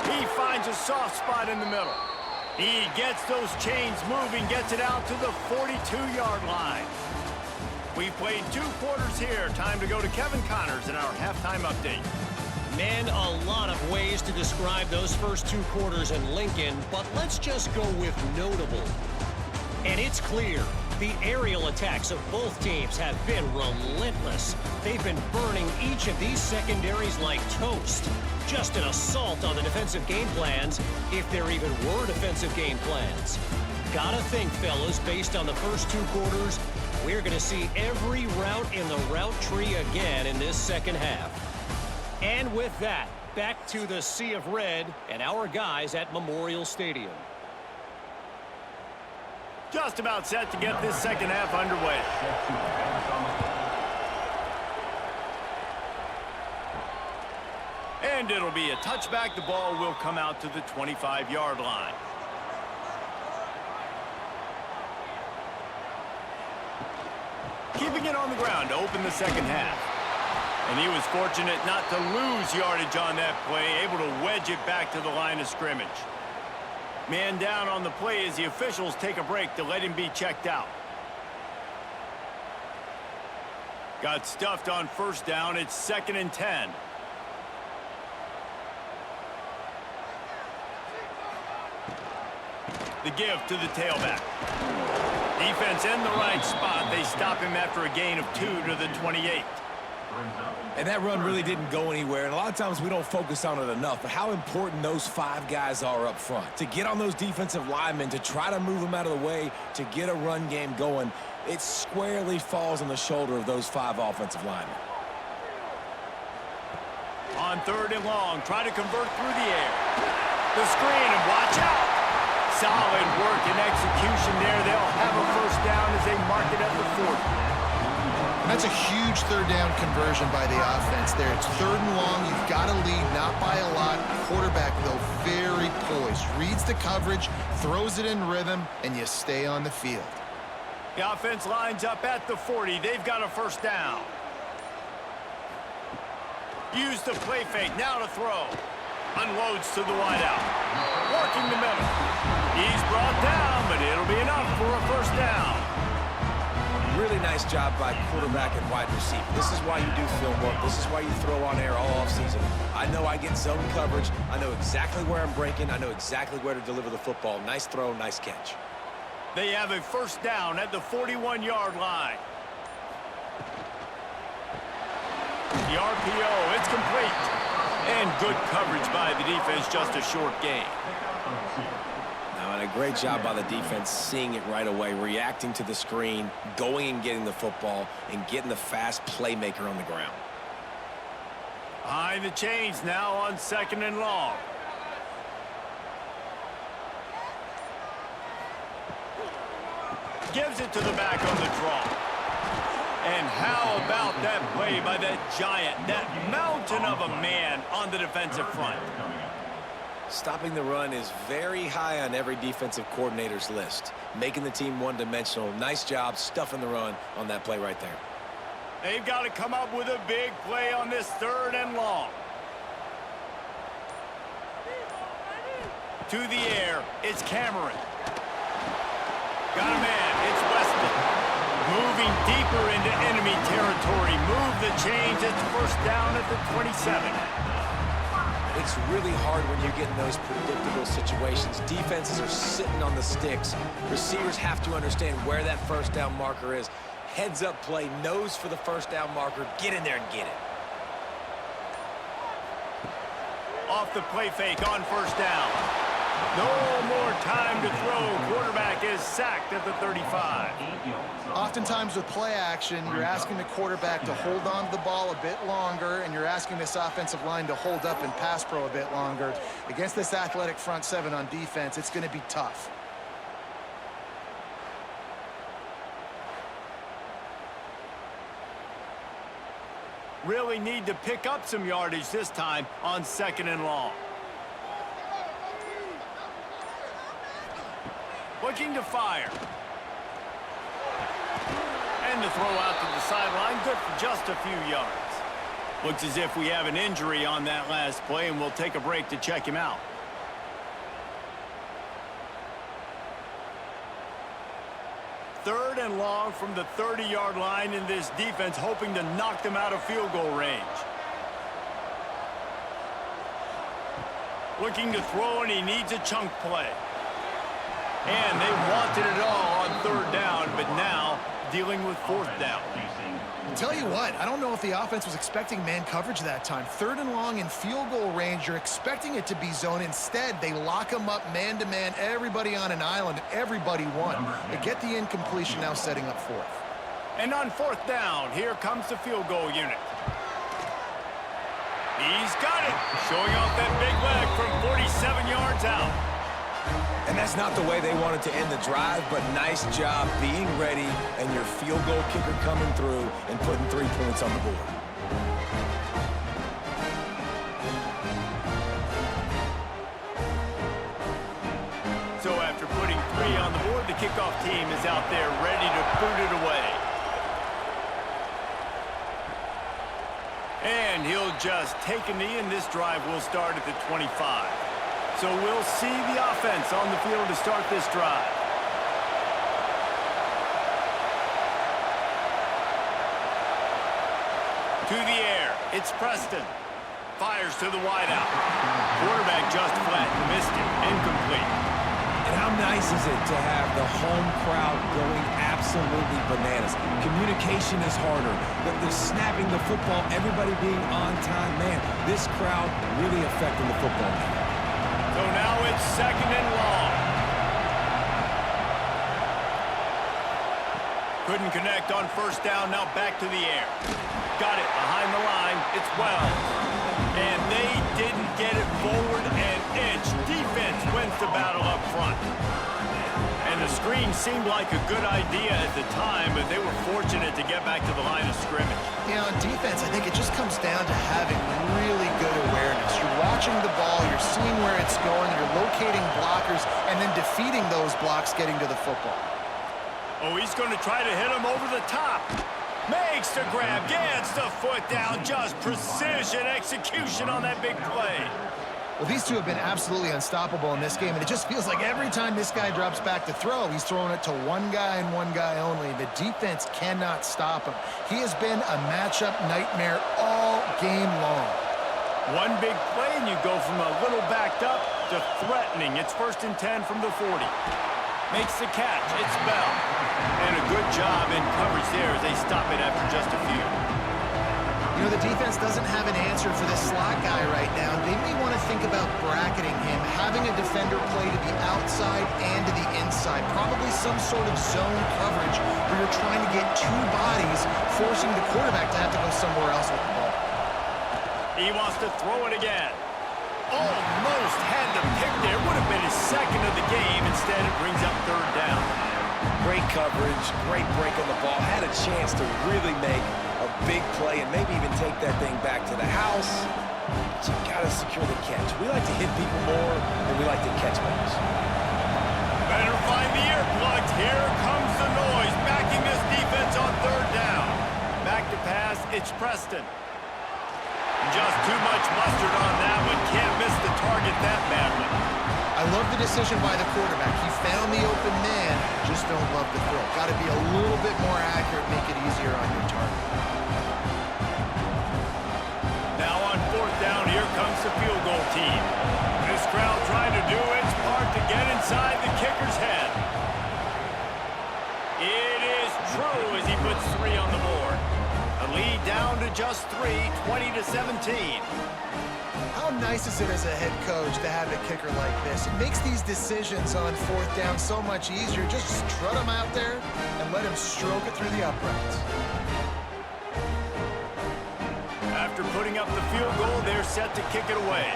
He finds a soft spot in the middle. He gets those chains moving, gets it out to the 42-yard line. We've played 2 quarters here. Time to go to Kevin Connors in our halftime update. Man, a lot of ways to describe those first 2 quarters in Lincoln, but let's just go with notable. And it's clear, the aerial attacks of both teams have been relentless. They've been burning each of these secondaries like toast. Just an assault on the defensive game plans, if there even were defensive game plans. Gotta think, fellas, based on the first 2 quarters, we're gonna see every route in the route tree again in this second half. And with that, back to the Sea of Red and our guys at Memorial Stadium. Just about set to get this second half underway. And it'll be a touchback. The ball will come out to the 25-yard line. Keeping it on the ground to open the second half. And he was fortunate not to lose yardage on that play, able to wedge it back to the line of scrimmage. Man down on the play as the officials take a break to let him be checked out. Got stuffed on first down. It's 2nd and 10. The give to the tailback. Defense in the right spot. They stop him after a gain of 2 to the 28. And that run really didn't go anywhere, and a lot of times we don't focus on it enough, but how important those 5 guys are up front. To get on those defensive linemen, to try to move them out of the way, to get a run game going, it squarely falls on the shoulder of those 5 offensive linemen. On 3rd and long, try to convert through the air. The screen, and watch out! Solid work and execution there. They'll have a first down as they mark it at the 40. And that's a huge 3rd down conversion by the offense there. It's 3rd and long. You've got to lead, not by a lot. Quarterback, though, very poised. Reads the coverage, throws it in rhythm, and you stay on the field. The offense lines up at the 40. They've got a first down. Use the play fake. Now to throw. Unloads to the wideout. Working the middle. He's brought down, but it'll be enough for a first down. Really nice job by quarterback and wide receiver. This is why you do film work. This is why you throw on air all offseason. I know I get zone coverage. I know exactly where I'm breaking. I know exactly where to deliver the football. Nice throw, nice catch. They have a first down at the 41-yard line. The RPO, it's complete. And good coverage by the defense, just a short gain. Now, and a great job by the defense seeing it right away, reacting to the screen, going and getting the football, and getting the fast playmaker on the ground. Behind the chains now on 2nd and long. Gives it to the back on the draw. And how about that play by that giant, that mountain of a man on the defensive front? Stopping the run is very high on every defensive coordinator's list. Making the team one-dimensional. Nice job stuffing the run on that play right there. They've got to come up with a big play on this 3rd and long. To the air, it's Cameron. Got a man, it's Weston. Moving deeper into enemy territory. Move the chains. It's first down at the 27. It's really hard when you get in those predictable situations. Defenses are sitting on the sticks. Receivers have to understand where that first down marker is. Heads up play, nose for the first down marker. Get in there and get it. Off the play fake on first down. No more time to throw. Quarterback is sacked at the 35. Oftentimes with play action, you're asking the quarterback to hold on to the ball a bit longer, and you're asking this offensive line to hold up and pass pro a bit longer. Against this athletic front 7 on defense, it's going to be tough. Really need to pick up some yardage this time on 2nd and long. Looking to fire. And the throw out to the sideline, good for just a few yards. Looks as if we have an injury on that last play, and we'll take a break to check him out. Third and long from the 30-yard line, in this defense hoping to knock them out of field goal range. Looking to throw, and he needs a chunk play. And they wanted it all on 3rd down, but now dealing with 4th down. I'll tell you what, I don't know if the offense was expecting man coverage that time. 3rd and long in field goal range, you're expecting it to be zone. Instead, they lock them up man-to-man, everybody on an island, everybody won. They get the incompletion, now setting up 4th. And on 4th down, here comes the field goal unit. He's got it, showing off that big leg from 47 yards out. And that's not the way they wanted to end the drive, but nice job being ready and your field goal kicker coming through and putting 3 points on the board. So after putting 3 on the board, the kickoff team is out there ready to boot it away. And he'll just take a knee, and this drive will start at the 25. So we'll see the offense on the field to start this drive. To the air, it's Preston. Fires to the wideout. Quarterback just flat, missed it, incomplete. And how nice is it to have the home crowd going absolutely bananas? Communication is harder. The snapping the football, everybody being on time. Man, this crowd really affecting the football game. So now it's 2nd and long. Couldn't connect on 1st down, now back to the air. Got it behind the line, it's Wells. And they didn't get it forward an inch. Defense wins the battle up front. And the screen seemed like a good idea at the time, but they were fortunate to get back to the line of scrimmage. You know, on defense, I think it just comes down to having really good awareness. You're watching the ball, you're seeing where it's going, you're locating blockers, and then defeating those blocks getting to the football. Oh, he's going to try to hit him over the top. Makes the grab, gets the foot down. Just precision execution on that big play. Well, these two have been absolutely unstoppable in this game, and it just feels like every time this guy drops back to throw, he's throwing it to one guy and one guy only. The defense cannot stop him. He has been a matchup nightmare all game long. One big play, and you go from a little backed up to threatening. It's 1st and 10 from the 40. Makes the catch. It's Bell. And a good job in coverage there as they stop it after just a few. You know, the defense doesn't have an answer for this slot guy right now. They may want to think about bracketing him, having a defender play to the outside and to the inside. Probably some sort of zone coverage where you're trying to get two bodies, forcing the quarterback to have to go somewhere else with the ball. He wants to throw it again. Almost had the pick there. Would have been his 2nd of the game. Instead, it brings up 3rd down. Great coverage, great break on the ball. Had a chance to really make a big play and maybe even take that thing back to the house. But you got to secure the catch. We like to hit people more than we like to catch balls. Better find the earplugs. Here comes the noise. Backing this defense on 3rd down. Back to pass. It's Preston. Just too much mustard on that one. Can't miss the target that badly. I love the decision by the quarterback. He found the open man, just don't love the throw. Got to be a little bit more accurate, make it easier on your target. Now on 4th down, here comes the field goal team. This crowd trying to do its part to get inside the kicker's head. It is true as he puts 3 on the board. The lead down to just 3, 20-17. How nice is it as a head coach to have a kicker like this? It makes these decisions on 4th down so much easier. Just strut him out there and let him stroke it through the uprights. After putting up the field goal, they're set to kick it away.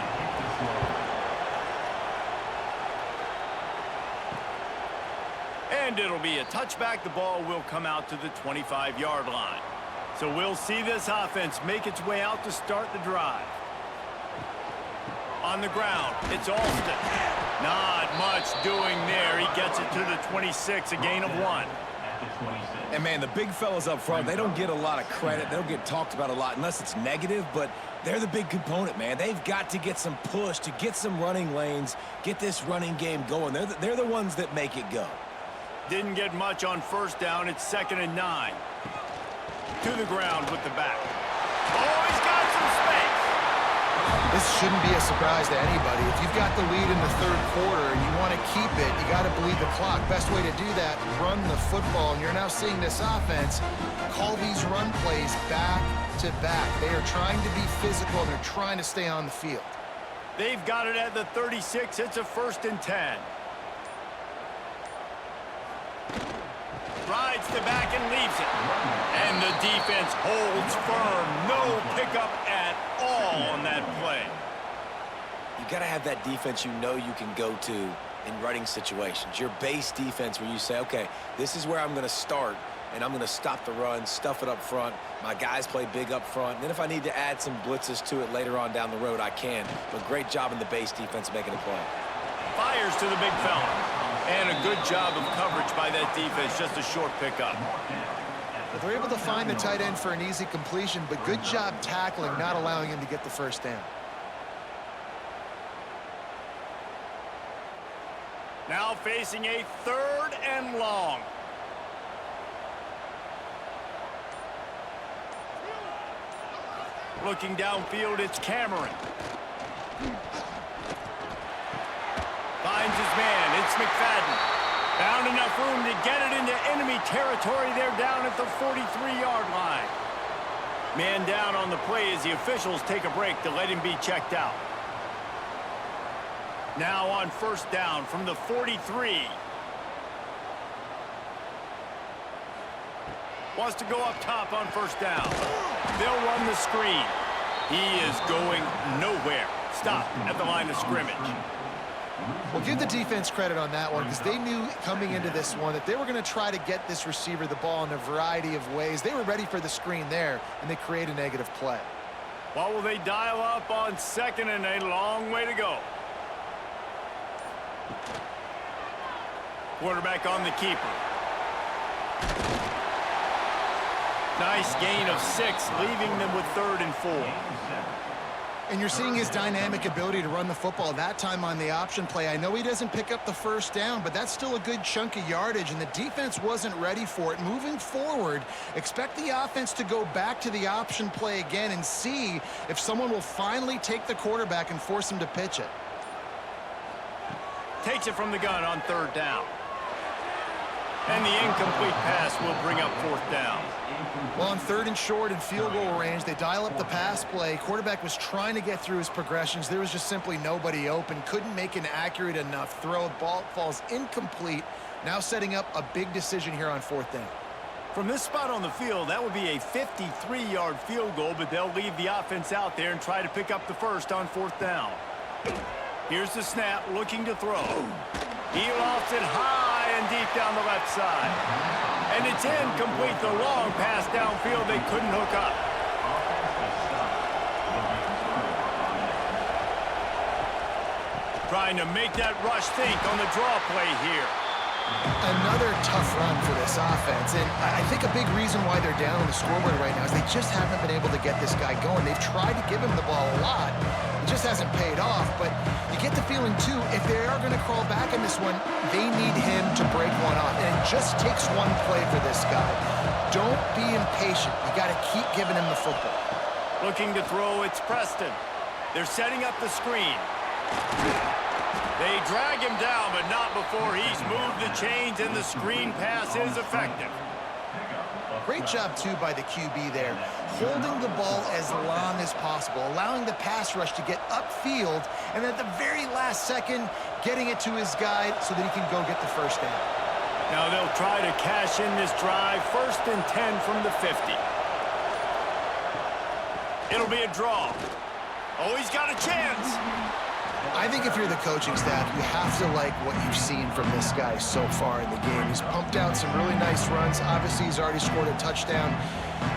And it'll be a touchback. The ball will come out to the 25-yard line. So we'll see this offense make its way out to start the drive. On the ground, it's Alston. Not much doing there. He gets it to the 26, a gain of 1. And, man, the big fellas up front, they don't get a lot of credit. They don't get talked about a lot unless it's negative, but they're the big component, man. They've got to get some push, to get some running lanes, get this running game going. They're the ones that make it go. Didn't get much on 1st down. It's 2nd and 9. To the ground with the back. Oh, he's got some space. This shouldn't be a surprise to anybody. If you've got the lead in the 3rd quarter and you want to keep it, you got to bleed the clock. Best way to do that, run the football. And you're now seeing this offense call these run plays back to back. They are trying to be physical, and they're trying to stay on the field. They've got it at the 36. It's a 1st and 10. Rides the back and leaves it. And the defense holds firm. No pickup at all on that play. You got to have that defense you know you can go to in running situations. Your base defense where you say, okay, this is where I'm going to start, and I'm going to stop the run, stuff it up front. My guys play big up front. And then if I need to add some blitzes to it later on down the road, I can. But great job in the base defense making a play. Fires to the big fella. And a good job of coverage by that defense. Just a short pickup. But they're able to find the tight end for an easy completion, but good job tackling, not allowing him to get the 1st down. Now facing a 3rd and long. looking downfield. It's Cameron. Finds his man. It's McFadden. Found enough room to get it into enemy territory. They're down at the 43-yard line. Man down on the play as the officials take a break to let him be checked out. Now on first down from the 43. Wants to go up top on first down. They'll run the screen. He is going nowhere. Stop at the line of scrimmage. Well, give the defense credit on that one because they knew coming into this one that they were going to try to get this receiver the ball in a variety of ways. They were ready for the screen there, and they create a negative play. What will they dial up on second and a long way to go? Quarterback on the keeper. Nice gain of 6, leaving them with 3rd and 4. And you're seeing his dynamic ability to run the football, that time on the option play. I know he doesn't pick up the first down, but that's still a good chunk of yardage, and the defense wasn't ready for it. Moving forward, expect the offense to go back to the option play again and see if someone will finally take the quarterback and force him to pitch it. Takes it from the gun on 3rd down. And the incomplete pass will bring up 4th down. Well, on 3rd and short and field goal range, they dial up the pass play. Quarterback was trying to get through his progressions. There was just simply nobody open. Couldn't make an accurate enough throw. Ball falls incomplete. Now setting up a big decision here on 4th down. From this spot on the field, that would be a 53-yard field goal, but they'll leave the offense out there and try to pick up the first on 4th down. Here's the snap, looking to throw. He lofts it high and deep down the left side. And it's incomplete. The long pass downfield they couldn't hook up. Trying to make that rush think on the draw play here. Another tough run for this offense, and I think a big reason why they're down on the scoreboard right now is they just haven't been able to get this guy going. They've tried to give him the ball a lot. It just hasn't paid off, but you get the feeling, too, if they are going to crawl back in this one, they need him to break one off, and it just takes one play for this guy. Don't be impatient. You got to keep giving him the football. Looking to throw, it's Preston. They're setting up the screen. They drag him down, but not before he's moved the chains, and the screen pass is effective. Great job, too, by the QB there, holding the ball as long as possible, allowing the pass rush to get upfield, and at the very last second, getting it to his guy so that he can go get the first down. Now they'll try to cash in this drive. 1st and 10 from the 50. It'll be a draw. Oh, he's got a chance. I think if you're the coaching staff, you have to like what you've seen from this guy so far in the game. He's pumped out some really nice runs. Obviously, he's already scored a touchdown.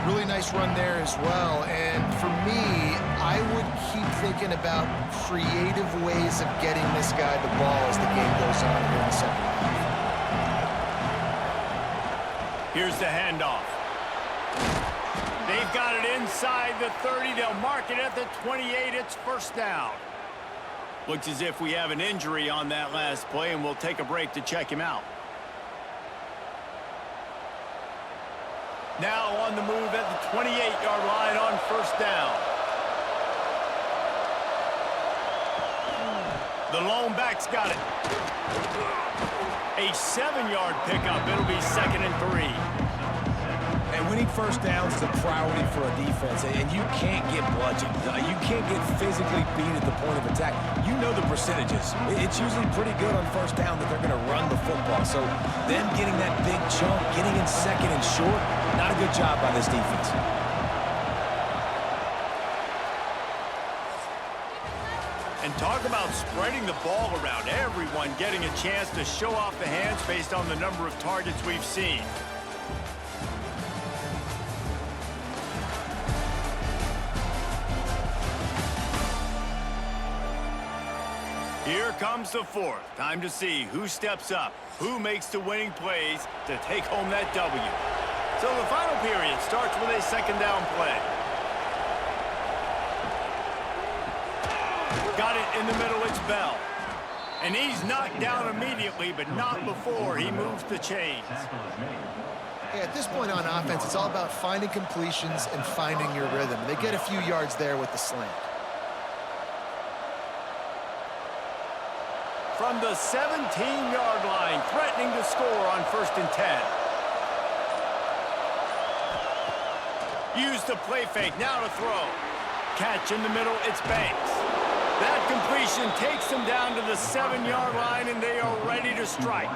Really nice run there as well. And for me, I would keep thinking about creative ways of getting this guy the ball as the game goes on here in the second half. Here's the handoff. They've got it inside the 30. They'll mark it at the 28. It's 1st down. Looks as if we have an injury on that last play, and we'll take a break to check him out. Now on the move at the 28-yard line on 1st down. The lone back's got it. A 7-yard pickup. It'll be 2nd and 3. And winning first downs is a priority for a defense, and you can't get bludgeoned. You can't get physically beat at the point of attack. You know the percentages. It's usually pretty good on first down that they're going to run the football. So them getting that big chunk, getting in 2nd and short, not a good job by this defense. And talk about spreading the ball around. Everyone getting a chance to show off the hands based on the number of targets we've seen. Here comes the 4th. Time to see who steps up, who makes the winning plays to take home that W. So the final period starts with a 2nd down play. Got it in the middle, it's Bell. And he's knocked down immediately, but not before he moves the chains. Yeah, at this point on offense, it's all about finding completions and finding your rhythm. They get a few yards there with the slant. From the 17-yard line, threatening to score on 1st and 10. Use the play fake, now to throw. Catch in the middle, it's Banks. That completion takes them down to the 7-yard line, and they are ready to strike.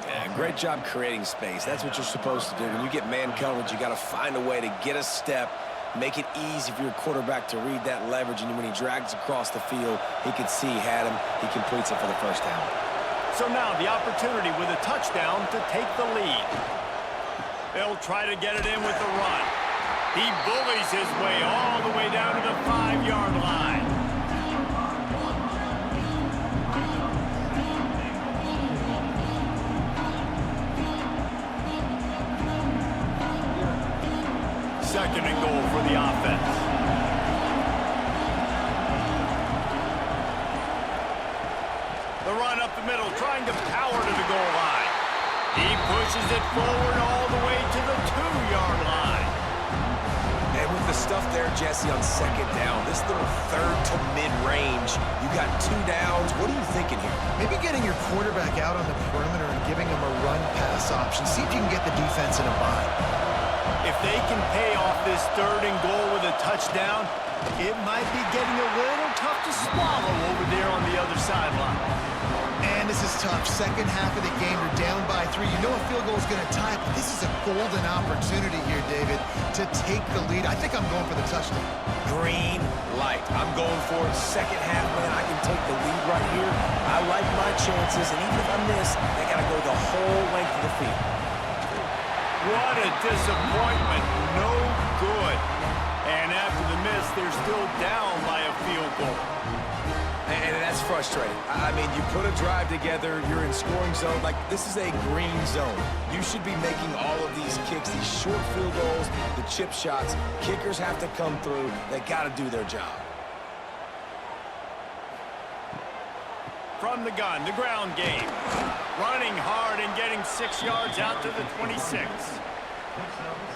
Yeah, great job creating space. That's what you're supposed to do. When you get man coverage, you got to find a way to get a step, make it easy for your quarterback to read that leverage, and when he drags across the field, he can see he had him. He completes it for the first down. So now the opportunity with a touchdown to take the lead. They'll try to get it in with the run. He bullies his way all the way down to the 5-yard line. Second and goal for the offense. The run up the middle, trying to power to the goal line. He pushes it forward all the way to the 2-yard line. And with the stuff there, Jesse, on second down, this little third to mid-range, you got 2 downs. What are you thinking here? Maybe getting your quarterback out on the perimeter and giving him a run-pass option. See if you can get the defense in a bind. If they can pay off this 3rd and goal with a touchdown, it might be getting a little tough to swallow over there on the other sideline. And this is tough. Second half of the game, you're down by 3. You know a field goal is going to tie, but this is a golden opportunity here, David, to take the lead. I think I'm going for the touchdown. Green light. I'm going for it. Second half, man, I can take the lead right here. I like my chances, and even if I miss, they got to go the whole length of the field. What a disappointment. No good. And after the miss, they're still down by a field goal. And that's frustrating. I mean, you put a drive together, you're in scoring zone. Like, this is a green zone. You should be making all of these kicks, these short field goals, the chip shots. Kickers have to come through. They got to do their job. From the gun, the ground game. Running hard and getting 6 yards out to the 26.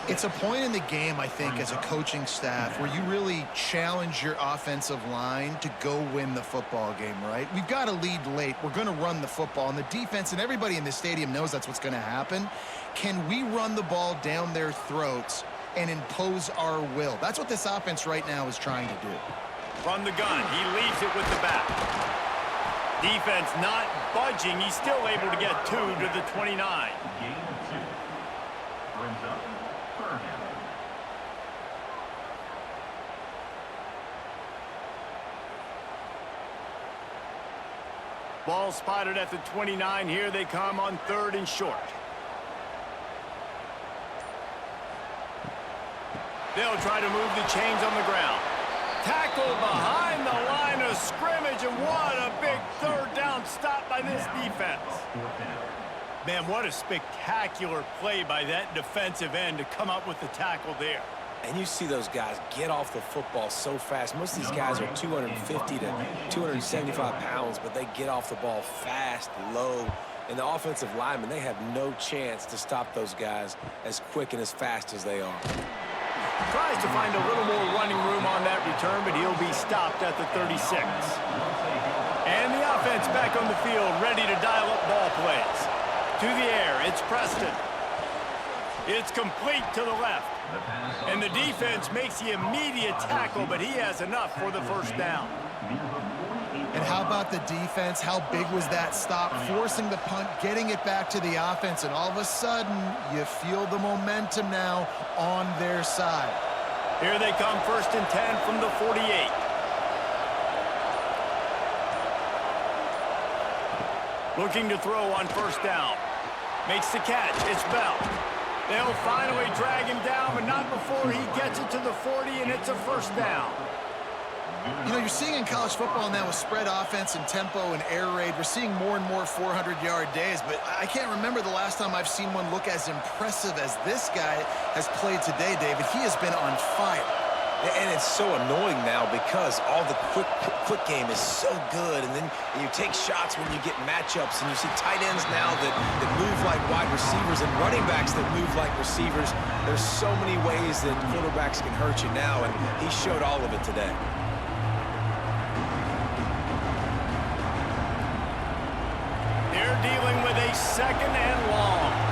It's a point in the game, I think, as a coaching staff where you really challenge your offensive line to go win the football game, right? We've got to lead late. We're going to run the football, and the defense and everybody in the stadium knows that's what's going to happen. Can we run the ball down their throats and impose our will? That's what this offense right now is trying to do. From the gun, he leaves it with the back. Defense not budging. He's still able to get 2 to the 29. Gain of 2. Brings up Birmingham. Ball spotted at the 29. Here they come on 3rd and short. They'll try to move the chains on the ground. Tackle behind the line of scrimmage, and what a big 3rd down stop by this defense. Man, what a spectacular play by that defensive end to come up with the tackle there. And you see those guys get off the football so fast. Most of these guys are 250 to 275 pounds, but they get off the ball fast, low. And the offensive linemen, they have no chance to stop those guys as quick and as fast as they are. Tries to find a little more running room on that return, but he'll be stopped at the 36. And the offense back on the field, ready to dial up ball plays. To the air, it's Preston. It's complete to the left. And the defense makes the immediate tackle, but he has enough for the 1st down. And how about the defense? How big was that stop? Forcing the punt, getting it back to the offense, and all of a sudden, you feel the momentum now on their side. Here they come, 1st and 10 from the 48. Looking to throw on 1st down. Makes the catch. It's Bell. They'll finally drag him down, but not before he gets it to the 40, and it's a 1st down. You know, you're seeing in college football now with spread offense and tempo and air raid, we're seeing more and more 400-yard days, but I can't remember the last time I've seen one look as impressive as this guy has played today, David. He has been on fire. And it's so annoying now because all the quick game is so good, and then you take shots when you get matchups, and you see tight ends now that move like wide receivers and running backs that move like receivers. There's so many ways that quarterbacks can hurt you now, and he showed all of it today. They're dealing with a second and long.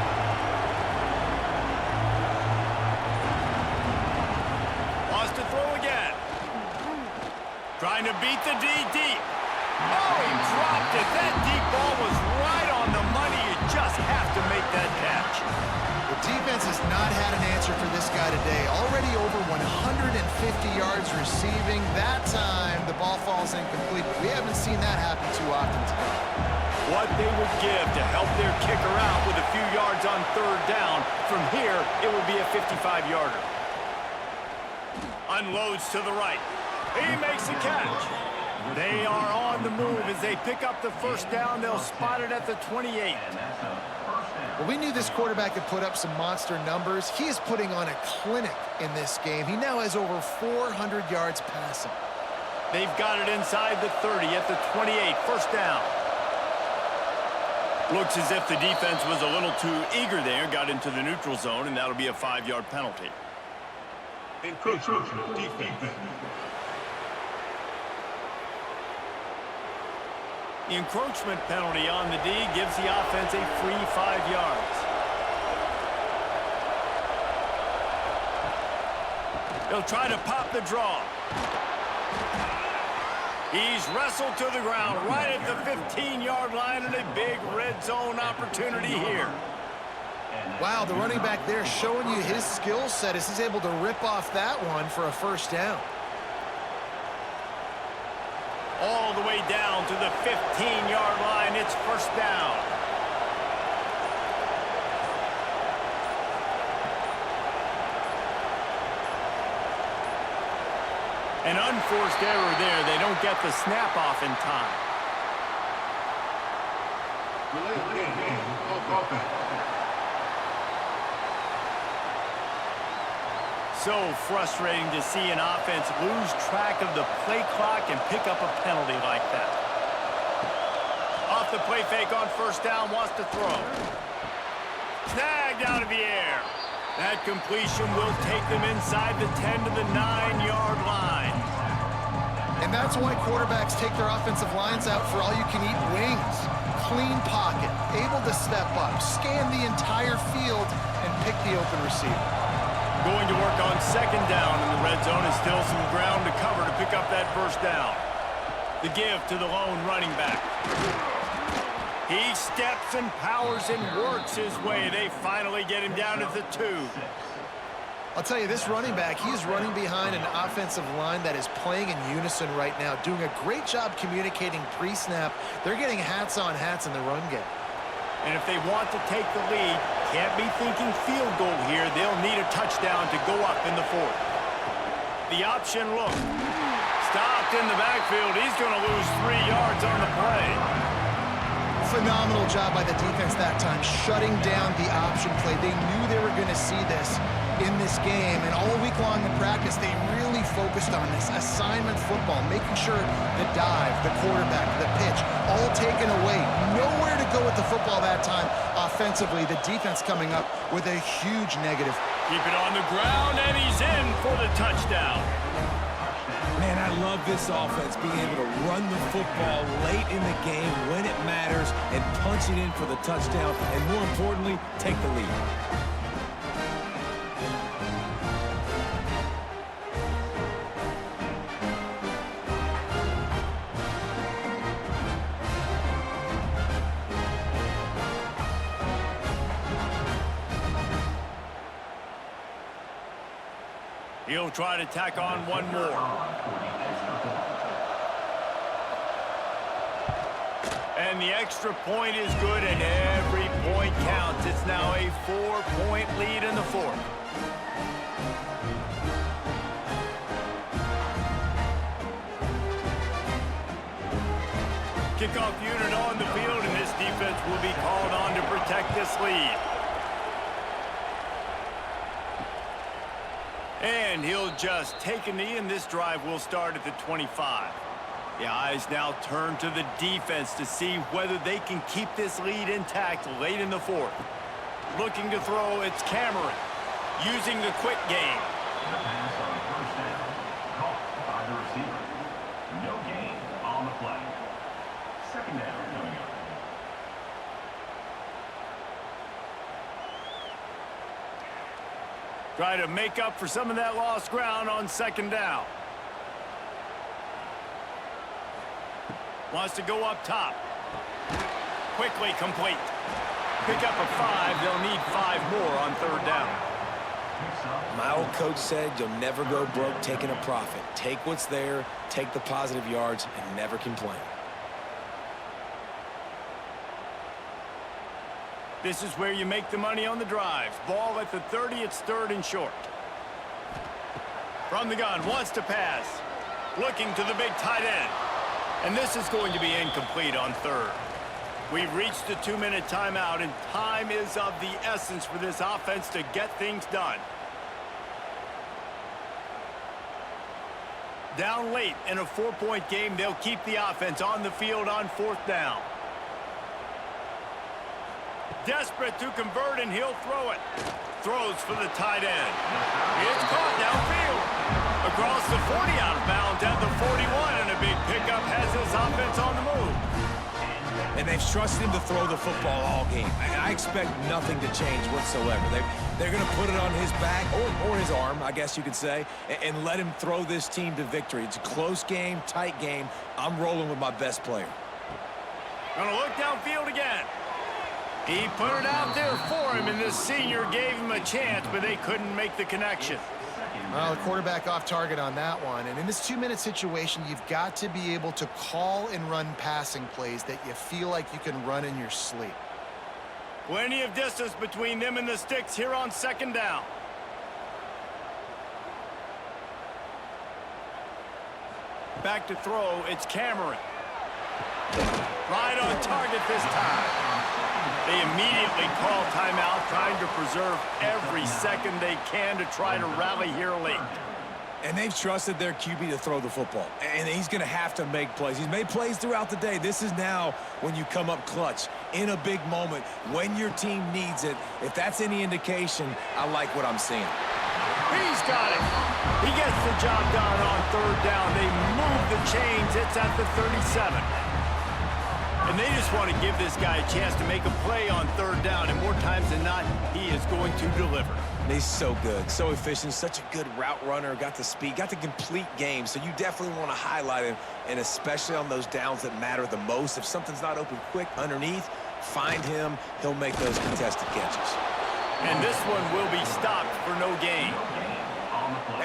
Trying to beat the D deep. Oh, he dropped it. That deep ball was right on the money. You just have to make that catch. The defense has not had an answer for this guy today. Already over 150 yards receiving. That time, the ball falls incomplete. We haven't seen that happen too often today. What they would give to help their kicker out with a few yards on third down. From here, it would be a 55-yarder. Unloads to the right. He makes the catch. They are on the move as they pick up the first down. They'll spot it at the 28. Well, we knew this quarterback could put up some monster numbers. He is putting on a clinic in this game. He now has over 400 yards passing. They've got it inside the 30 at the 28. First down. Looks as if the defense was a little too eager there. Got into the neutral zone, and that'll be a 5-yard penalty. Encroachment defense. The encroachment penalty on the D gives the offense a free 5 yards. They'll try to pop the draw. He's wrestled to the ground right at the 15-yard line, and a big red zone opportunity here. Wow, the running back there showing you his skill set as he's able to rip off that one for a first down. All the way down to the 15-yard line. It's first down. An unforced error there. They don't get the snap off in time. So frustrating to see an offense lose track of the play clock and pick up a penalty like that. Off the play fake on first down, wants to throw. Snagged out of the air. That completion will take them inside the 10 to the 9-yard line. And that's why quarterbacks take their offensive lines out for all-you-can-eat wings. Clean pocket, able to step up, scan the entire field, and pick the open receiver. Going to work on second down in the red zone, and still some ground to cover to pick up that first down. The give to the lone running back. He steps and powers and works his way. They finally get him down at the 2. I'll tell you, this running back, he's running behind an offensive line that is playing in unison right now, doing a great job communicating pre-snap. They're getting hats on hats in the run game. And if they want to take the lead, can't be thinking field goal here. They'll need a touchdown to go up in the 4th. The option look. Stopped in the backfield. He's going to lose 3 yards on the play. Phenomenal job by the defense that time, shutting down the option play. They knew they were going to see this in this game, and all week long in practice, they really focused on this assignment football, making sure the dive, the quarterback, the pitch, all taken away. Nowhere to go with the football that time. Offensively, the defense coming up with a huge negative. Keep it on the ground, and he's in for the touchdown. Man, I love this offense, being able to run the football late in the game when it matters and punch it in for the touchdown, and more importantly, take the lead. He'll try to tack on one more. And the extra point is good, and every point counts. It's now a 4-point lead in the 4th. Kickoff unit on the field, and this defense will be called on to protect this lead. And he'll just take a knee, and this drive will start at the 25. The eyes now turn to the defense to see whether they can keep this lead intact late in the fourth. Looking to throw, it's Cameron, using the quick game. The pass on first down, caught by the receiver. No gain on the play. Second down coming up. Try to make up for some of that lost ground on second down. Wants to go up top. Quickly complete. Pick up a 5. They'll need 5 more on third down. My old coach said you'll never go broke taking a profit. Take what's there, take the positive yards, and never complain. This is where you make the money on the drives. Ball at the 30, it's third and short. From the gun, wants to pass. Looking to the big tight end. And this is going to be incomplete on third. We've reached the 2-minute timeout, and time is of the essence for this offense to get things done. Down late in a 4-point game, they'll keep the offense on the field on fourth down. Desperate to convert, and he'll throw it. Throws for the tight end. It's caught downfield. Across the 40, out of bounds at the 41, and a big pickup has this offense on the move. And they've trusted him to throw the football all game. I expect nothing to change whatsoever. They're going to put it on his back, or his arm, I guess you could say, and let him throw this team to victory. It's a close game, tight game. I'm rolling with my best player. Gonna look downfield again. He put it out there for him, and this senior gave him a chance, but they couldn't make the connection. Well, the quarterback off target on that one. And in this 2-minute situation, you've got to be able to call and run passing plays that you feel like you can run in your sleep. Plenty of distance between them and the sticks here on second down. Back to throw, it's Cameron. Right on target this time. They immediately call timeout, trying to preserve every second they can to try to rally here late. And they've trusted their QB to throw the football. And he's going to have to make plays. He's made plays throughout the day. This is now when you come up clutch, in a big moment, when your team needs it. If that's any indication, I like what I'm seeing. He's got it. He gets the job done on third down. They move the chains. It's at the 37. And they just want to give this guy a chance to make a play on third down, and more times than not, he is going to deliver. He's so good, so efficient, such a good route runner, got the speed, got the complete game, so you definitely want to highlight him, and especially on those downs that matter the most. If something's not open quick underneath, find him, he'll make those contested catches. And this one will be stopped for no gain.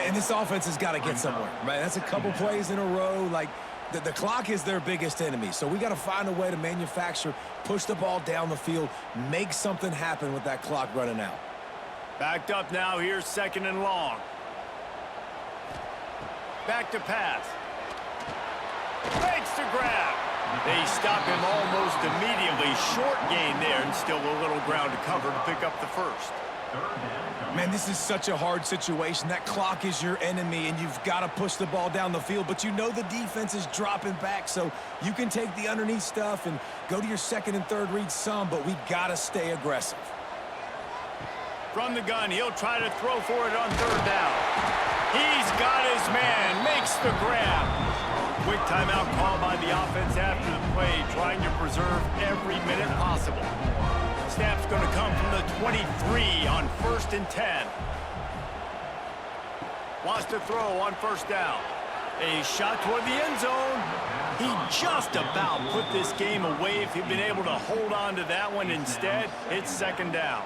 And this offense has got to get somewhere, right? That's a couple plays in a row, like, the clock is their biggest enemy, so we got to find a way to manufacture, push the ball down the field, make something happen with that clock running out. Backed up now, here's second and long. Back to pass. Fakes to grab. They stop him almost immediately. Short gain there, and still a little ground to cover to pick up the first. Man, this is such a hard situation. That clock is your enemy, and you've got to push the ball down the field, but you know the defense is dropping back, so you can take the underneath stuff and go to your second and third read some, but we got to stay aggressive. From the gun, he'll try to throw for it on third down. He's got his man, makes the grab. Quick timeout call by the offense after the play, trying to preserve every minute possible. Snap's going to come from the 23 on 1st and 10. Wants to throw on first down. A shot toward the end zone. He just about put this game away if he'd been able to hold on to that one. Instead, it's second down.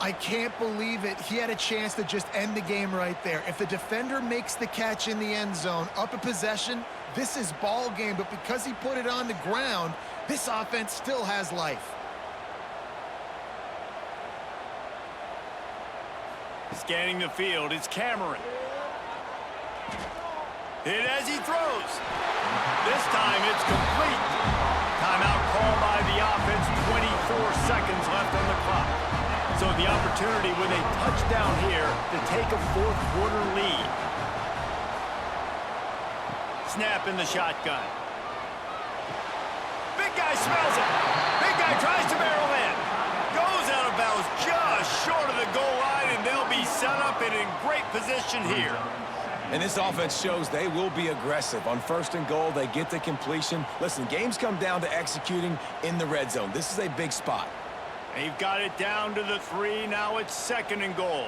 I can't believe it. He had a chance to just end the game right there. If the defender makes the catch in the end zone, up a possession, this is ball game. But because he put it on the ground, this offense still has life. Scanning the field, it's Cameron. Hit as he throws. This time it's complete. Timeout call by the offense, 24 seconds left on the clock. So the the opportunity with a touchdown here to take a fourth-quarter lead. Snap in the shotgun. Big guy smells it. Big guy tries to barrel in. Goes out of bounds just short of the goal line, and they'll be set up and in great position here. And this offense shows they will be aggressive. On first and goal, they get the completion. Listen, games come down to executing in the red zone. This is a big spot. They've got it down to the 3. Now it's second and goal.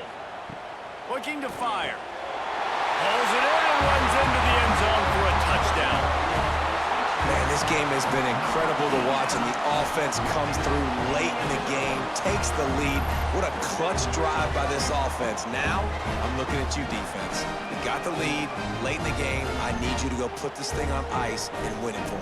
Looking to fire. Pulls it in and runs into the end zone for a touchdown. Man, this game has been incredible to watch, and the offense comes through late in the game, takes the lead. What a clutch drive by this offense. Now, I'm looking at you, defense. You got the lead late in the game. I need you to go put this thing on ice and win it for me.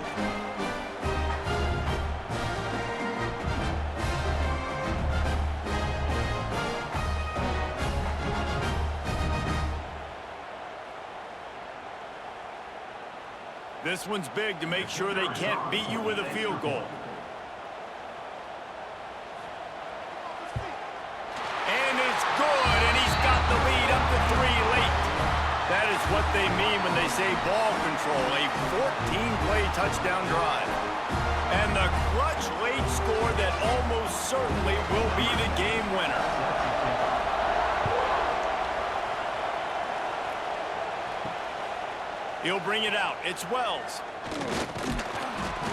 This one's big to make sure they can't beat you with a field goal. And it's good, and he's got the lead up to 3 late. That is what they mean when they say ball control, a 14-play touchdown drive. And the clutch late score that almost certainly will be the game winner. He'll bring it out. It's Wells.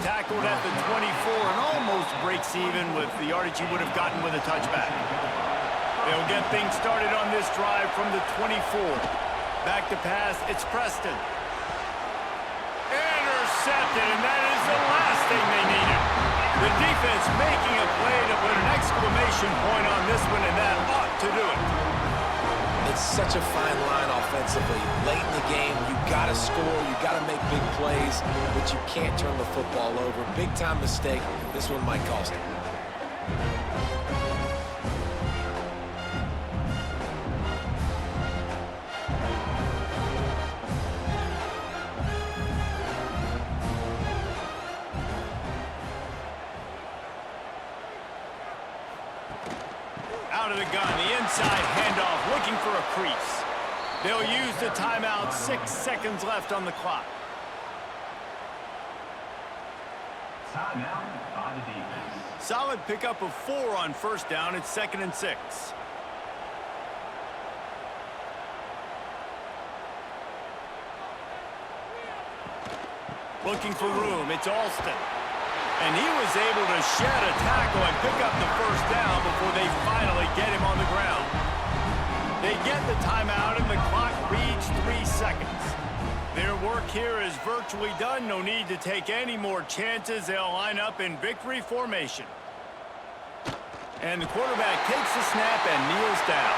Tackled at the 24 and almost breaks even with the yardage he would have gotten with a touchback. They'll get things started on this drive from the 24. Back to pass. It's Preston. Intercepted, and that is the last thing they needed. The defense making a play to put an exclamation point on this one, and that ought to do it. It's such a fine line offensively. Late in the game, you got to score, you got to make big plays, but you can't turn the football over. Big-time mistake. This one might cost him. Out of the gun, the inside handoff, looking for a crease. They'll use the timeout, 6 seconds left on the clock. Timeout by the defense. Solid pickup of 4 on first down. It's 2nd and 6. Looking for room, it's Alston. And he was able to shed a tackle and pick up the first down before they finally get him on the ground. They get the timeout and the clock reads 3 seconds. Their work here is virtually done. No need to take any more chances. They'll line up in victory formation. And the quarterback takes the snap and kneels down.